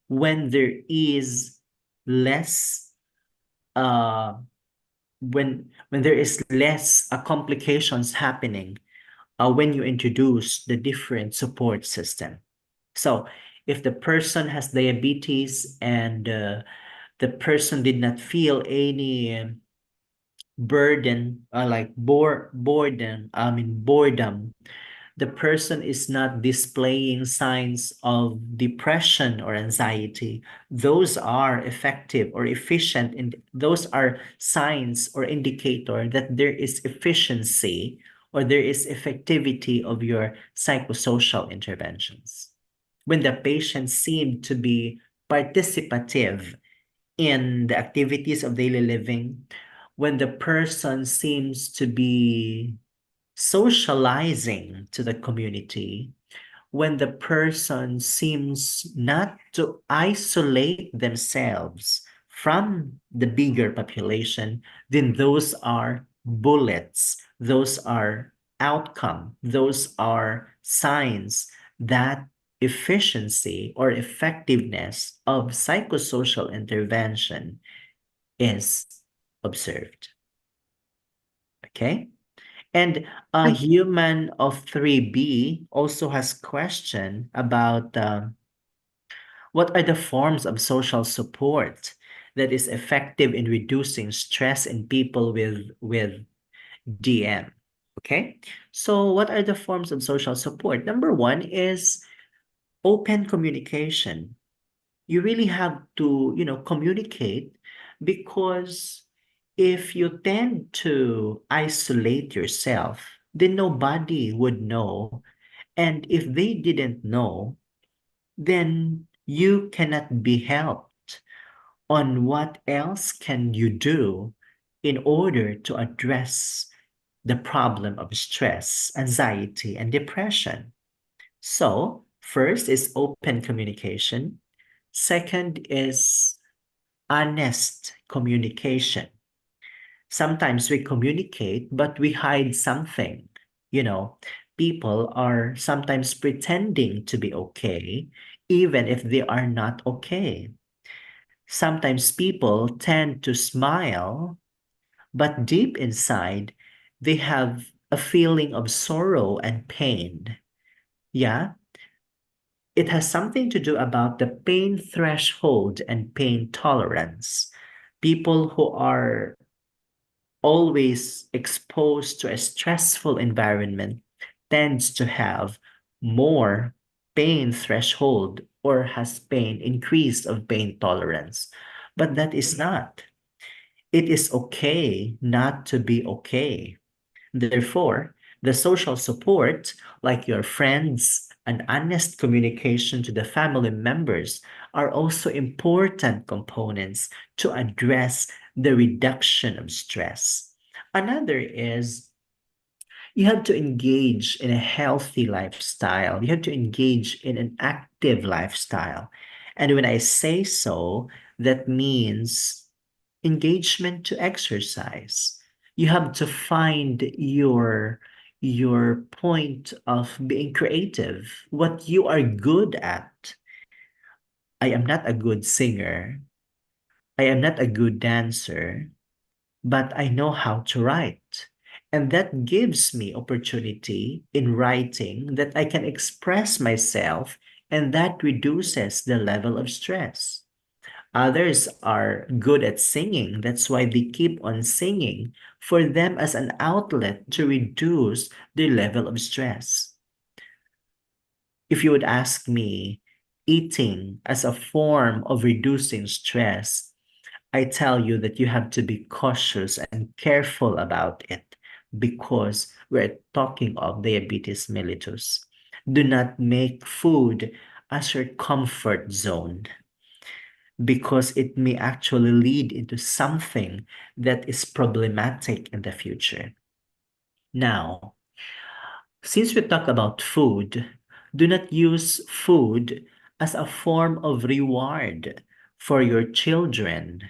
when there is less when there is less complications happening when you introduce the different support system. So if the person has diabetes and the person did not feel any burden, like boredom, the person is not displaying signs of depression or anxiety, those are effective or efficient, and those are signs or indicator that there is efficiency or there is effectivity of your psychosocial interventions. When the patient seemed to be participative in the activities of daily living, when the person seems to be socializing to the community, when the person seems not to isolate themselves from the bigger population, then those are bullets, those are outcome, those are signs that efficiency or effectiveness of psychosocial intervention is observed. Okay? And a human of 3B also has question about what are the forms of social support that is effective in reducing stress in people with DM. Okay, so what are the forms of social support? Number one is open communication. You really have to, communicate, because if you tend to isolate yourself, then nobody would know. And if they didn't know, then you cannot be helped on what else can you do in order to address the problem of stress, anxiety, and depression. So, first is open communication. Second is honest communication. Sometimes we communicate, but we hide something. People are sometimes pretending to be okay, even if they are not okay. Sometimes people tend to smile, but deep inside, they have a feeling of sorrow and pain. Yeah, it has something to do about the pain threshold and pain tolerance. People who are always exposed to a stressful environment tends to have more pain threshold or has pain increase of pain tolerance. But that is not. It is okay not to be okay. Therefore, the social support, like your friends and honest communication to the family members, are also important components to address the reduction of stress. Another is you have to engage in a healthy lifestyle. You have to engage in an active lifestyle. And when I say so, that means engagement to exercise. You have to find your point of being creative, what you are good at. I am not a good singer. I am not a good dancer, but I know how to write. And that gives me opportunity in writing that I can express myself, and that reduces the level of stress. Others are good at singing. That's why they keep on singing, for them as an outlet to reduce their level of stress. If you would ask me, eating as a form of reducing stress, I tell you that you have to be cautious and careful about it, because we're talking of diabetes mellitus. Do not make food as your comfort zone, because it may actually lead into something that is problematic in the future. Now, since we talk about food, do not use food as a form of reward for your children.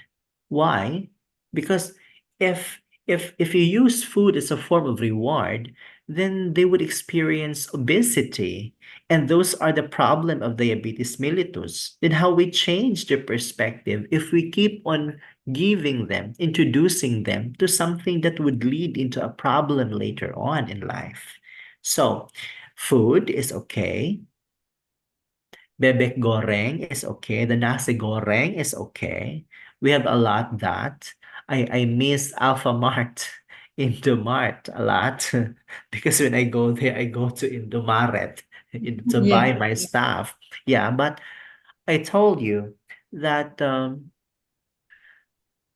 Why? Because if you use food as a form of reward, then they would experience obesity. And those are the problem of diabetes mellitus. Then how we change their perspective if we keep on giving them, introducing them to something that would lead into a problem later on in life. So, food is okay. Bebek goreng is okay. The nasi goreng is okay. We have a lot that. I miss Alpha Mart, Indomart a lot because when I go there, I go to Indomaret to buy Yeah. my stuff. Yeah, but I told you that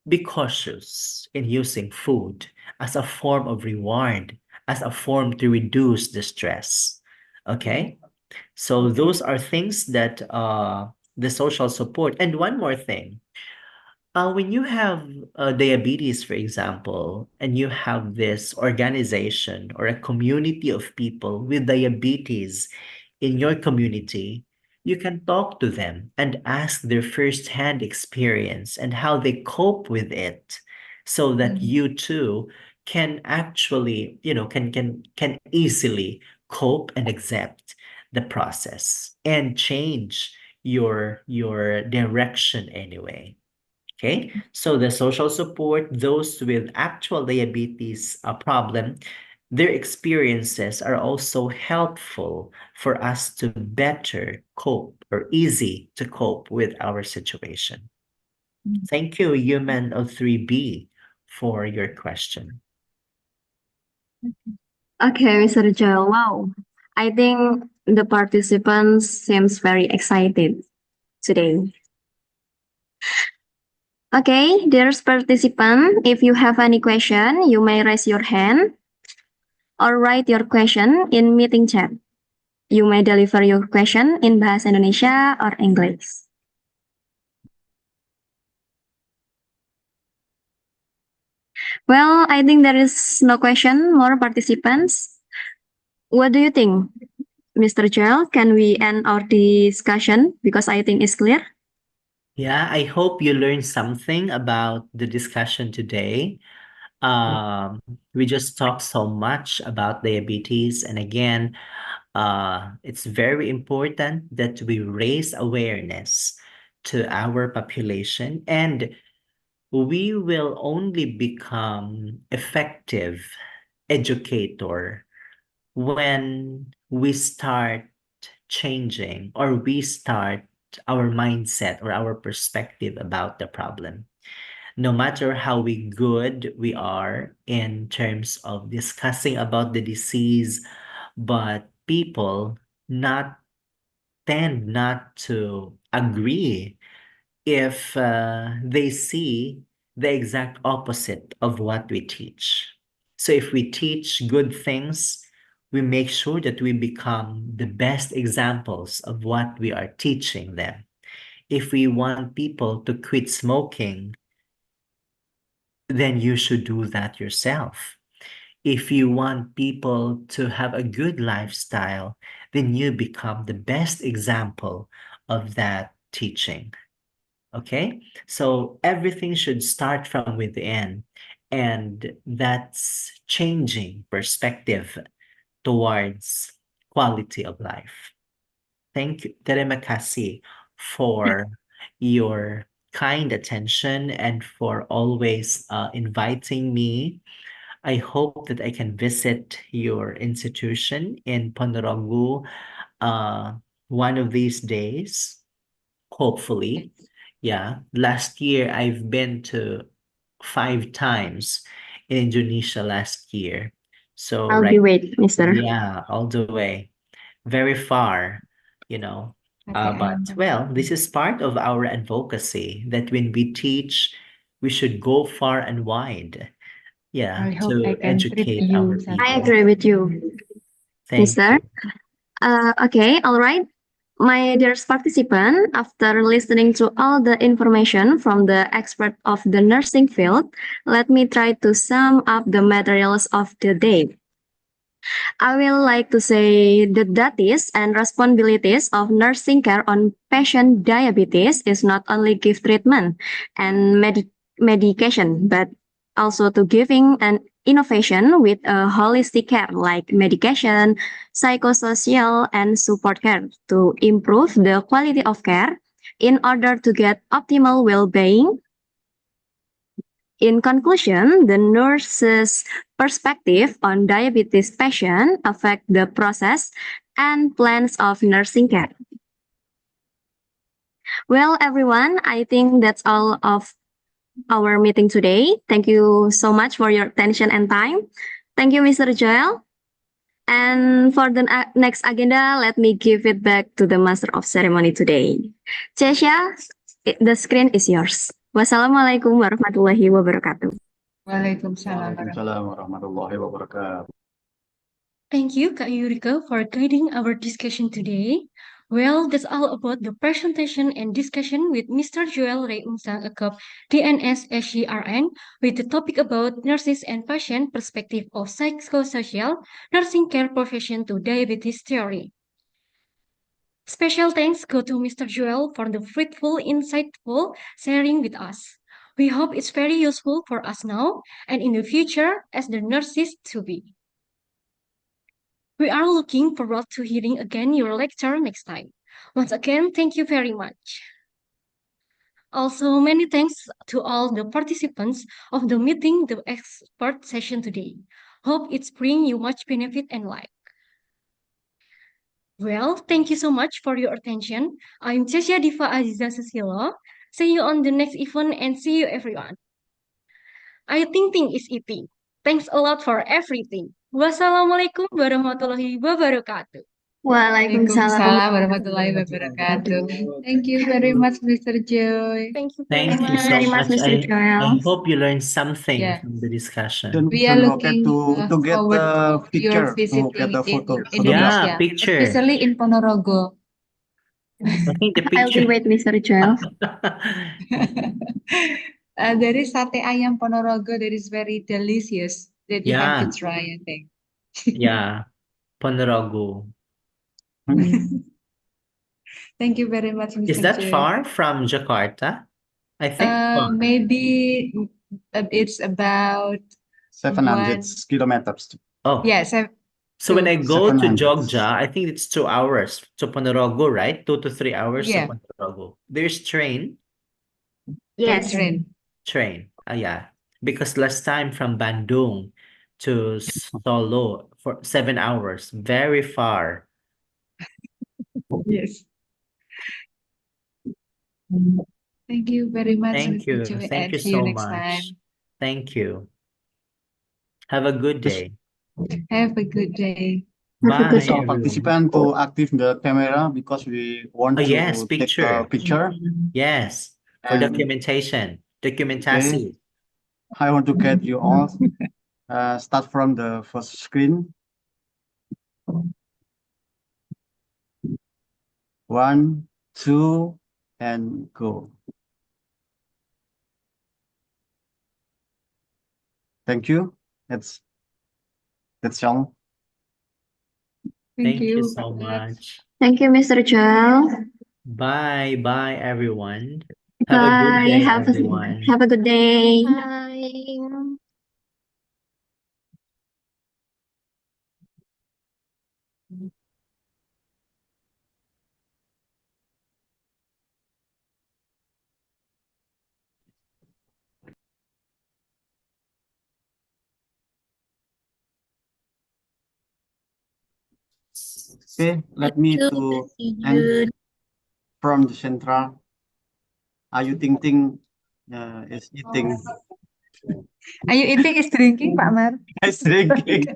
be cautious in using food as a form of reward, as a form to reduce the stress. Okay? So Okay. those are things that the social support. And one more thing, when you have diabetes, for example, and you have this organization or a community of people with diabetes in your community, you can talk to them and ask their firsthand experience and how they cope with it, so that you too can actually, can easily cope and accept the process and change your direction anyway. Okay, so the social support, those with actual diabetes problem, their experiences are also helpful for us to better cope or easy to cope with our situation. Thank you, Human of 3B, for your question. Okay, Mr. Joel. Wow. I think the participants seems very excited today. Okay, dear participant, if you have any question, you may raise your hand or write your question in meeting chat. You may deliver your question in Bahasa Indonesia or English. Well, I think there is no question, more participants. What do you think, Mr. Joel? Can we end our discussion? Because I think it's clear. Yeah, I hope you learned something about the discussion today. We just talked so much about diabetes, and again, it's very important that we raise awareness to our population, and we will only become effective educator when we start changing, or we start our mindset or our perspective about the problem. No matter how good we are in terms of discussing about the disease, but people not tend not to agree if they see the exact opposite of what we teach. So if we teach good things, we make sure that we become the best examples of what we are teaching them. If we want people to quit smoking, then you should do that yourself. If you want people to have a good lifestyle, then you become the best example of that teaching. Okay? So everything should start from within, and that's changing perspective towards quality of life. Thank you, Terima kasih, for your kind attention and for always inviting me. I hope that I can visit your institution in Ponorogo one of these days, hopefully. Yeah, last year I've been to 5 times in Indonesia last year. So I'll be wait, Mr. yeah, all the way, very far, you know. But well, this is part of our advocacy that when we teach, we should go far and wide. Yeah, I hope to I can treat educate you our something. I people. agree with you, Thank Mr. you. Okay, all right. My dearest participant, after listening to all the information from the expert of the nursing field, let me try to sum up the materials of the day. I will like to say the duties and responsibilities of nursing care on patient diabetes is not only give treatment and medication, but also to giving an innovation with a holistic care like medication, psychosocial, and support care to improve the quality of care in order to get optimal well-being. In conclusion, the nurse's perspective on diabetes patient affect the process and plans of nursing care. Well, everyone, I think that's all of our meeting today. Thank you so much for your attention and time. Thank you, Mr. Joel. And for the next agenda, let me give it back to the Master of Ceremony today. Chesha, the screen is yours. Wassalamualaikum warahmatullahi wabarakatuh. Waalaikumsalam. Waalaikumsalam warahmatullahi wabarakatuh. Thank you, Kak Yurika, for guiding our discussion today. Well, that's all about the presentation and discussion with Mr. Joel Ray Unsang Akop, DNS SCRN, with the topic about nurses and patient perspective of psychosocial nursing care profession to diabetes theory. Special thanks go to Mr. Joel for the fruitful, insightful sharing with us. We hope it's very useful for us now and in the future as the nurses to be. We are looking forward to hearing again your lecture next time. Once again, thank you very much. Also, many thanks to all the participants of the meeting, the expert session today. Hope it's bring you much benefit and like. Well, thank you so much for your attention. I'm Cecia Diva Aziza Susilo. See you on the next event and see you everyone. I think is eating. Thanks a lot for everything. Wassalamualaikum warahmatullahi wabarakatuh. Waalaikumsalam warahmatullahi wabarakatuh. Thank you very much, Mr. Joy. Thank you very Thank you much. so Very much, much. Mr. I Joel. hope you learned something Yeah. from the discussion. Don't We are forget looking to get forward the to your picture, to get visiting the in photo. Indonesia, picture. especially in Ponorogo. I think the I'll be picture. wait, Mr. Joel. There is sate ayam Ponorogo that is very delicious that you have to Yeah. try, I think. Yeah, Ponorogo. Thank you very much, Mr. Is that Joy. far from Jakarta? I think far. Maybe it's about 700 kilometers. Oh, yes. so when I go to 700. Jogja, I think it's 2 hours to Ponorogo, right? 2 to 3 hours Yeah. to Ponorogo. There's train. Yes. Train. Yeah. Because last time from Bandung to Solo for 7 hours. Very far. Yes. Thank you very much, Thank Mr. you. Joy, Thank and you see you so next much. time. Thank you. Have a good day. Have a good day. Bye, good day. So everyone. participant to active the camera because we want Oh, to yes, take picture. a picture. Yes, for And documentation. Dokumentasi. I want to get you all. Start from the first screen. 1, 2, and go. Thank you. That's all. Thank Thank you you. so much. Thank you, Mr. Joel. Bye, bye, everyone. Have a good Bye. day, Have everyone. a good day. Bye. Okay, let me to end from the central. Ayu Ting Ting is eating. Ayu Iting is drinking, Pak Mar. Is drinking.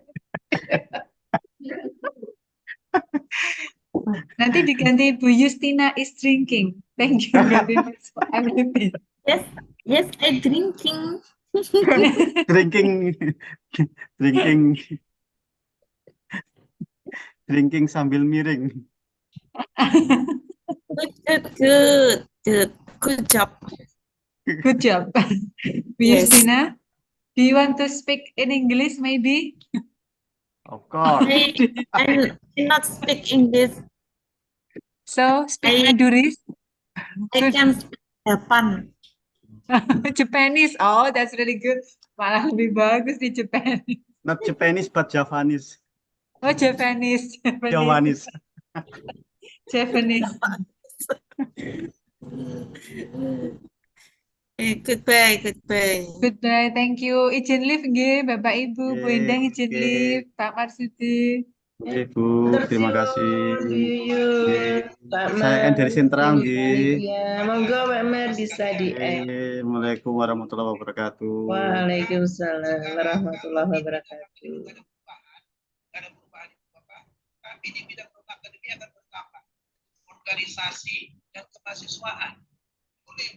Nanti diganti Bu Justina is drinking. Thank you very much for everything. Yes, I drinking. Drinking, drinking, drinking sambil miring. Good job. Good job. Yes. Justina, do you want to speak in English maybe? Of course. I cannot speak English. So speak I Mandarin. I can speak Japan. Japanese. Oh, that's really good. Malah lebih bagus di Japanese. Not Japanese, but Javanese. Oh, Japanese. Javanese. Japanese. Goodbye, goodbye. Goodbye. Thank you. Izin live nggih, Bapak Ibu, Bu Oke, Endang izin oke. live, Pak Marsudi. Oke, Bu, terima kasih. Bu Yuyun, Pak Saya Mar, dari Sinterang, Ibu Gi. Panitia. Monggo Pak Mar bisa di-end. Assalamualaikum warahmatullahi wabarakatuh. Waalaikumsalam warahmatullahi wabarakatuh. Ada perubahan itu Bapak. Tapi di bidang akademia akan bertambah. Organisasi dan kemahasiswaan oleh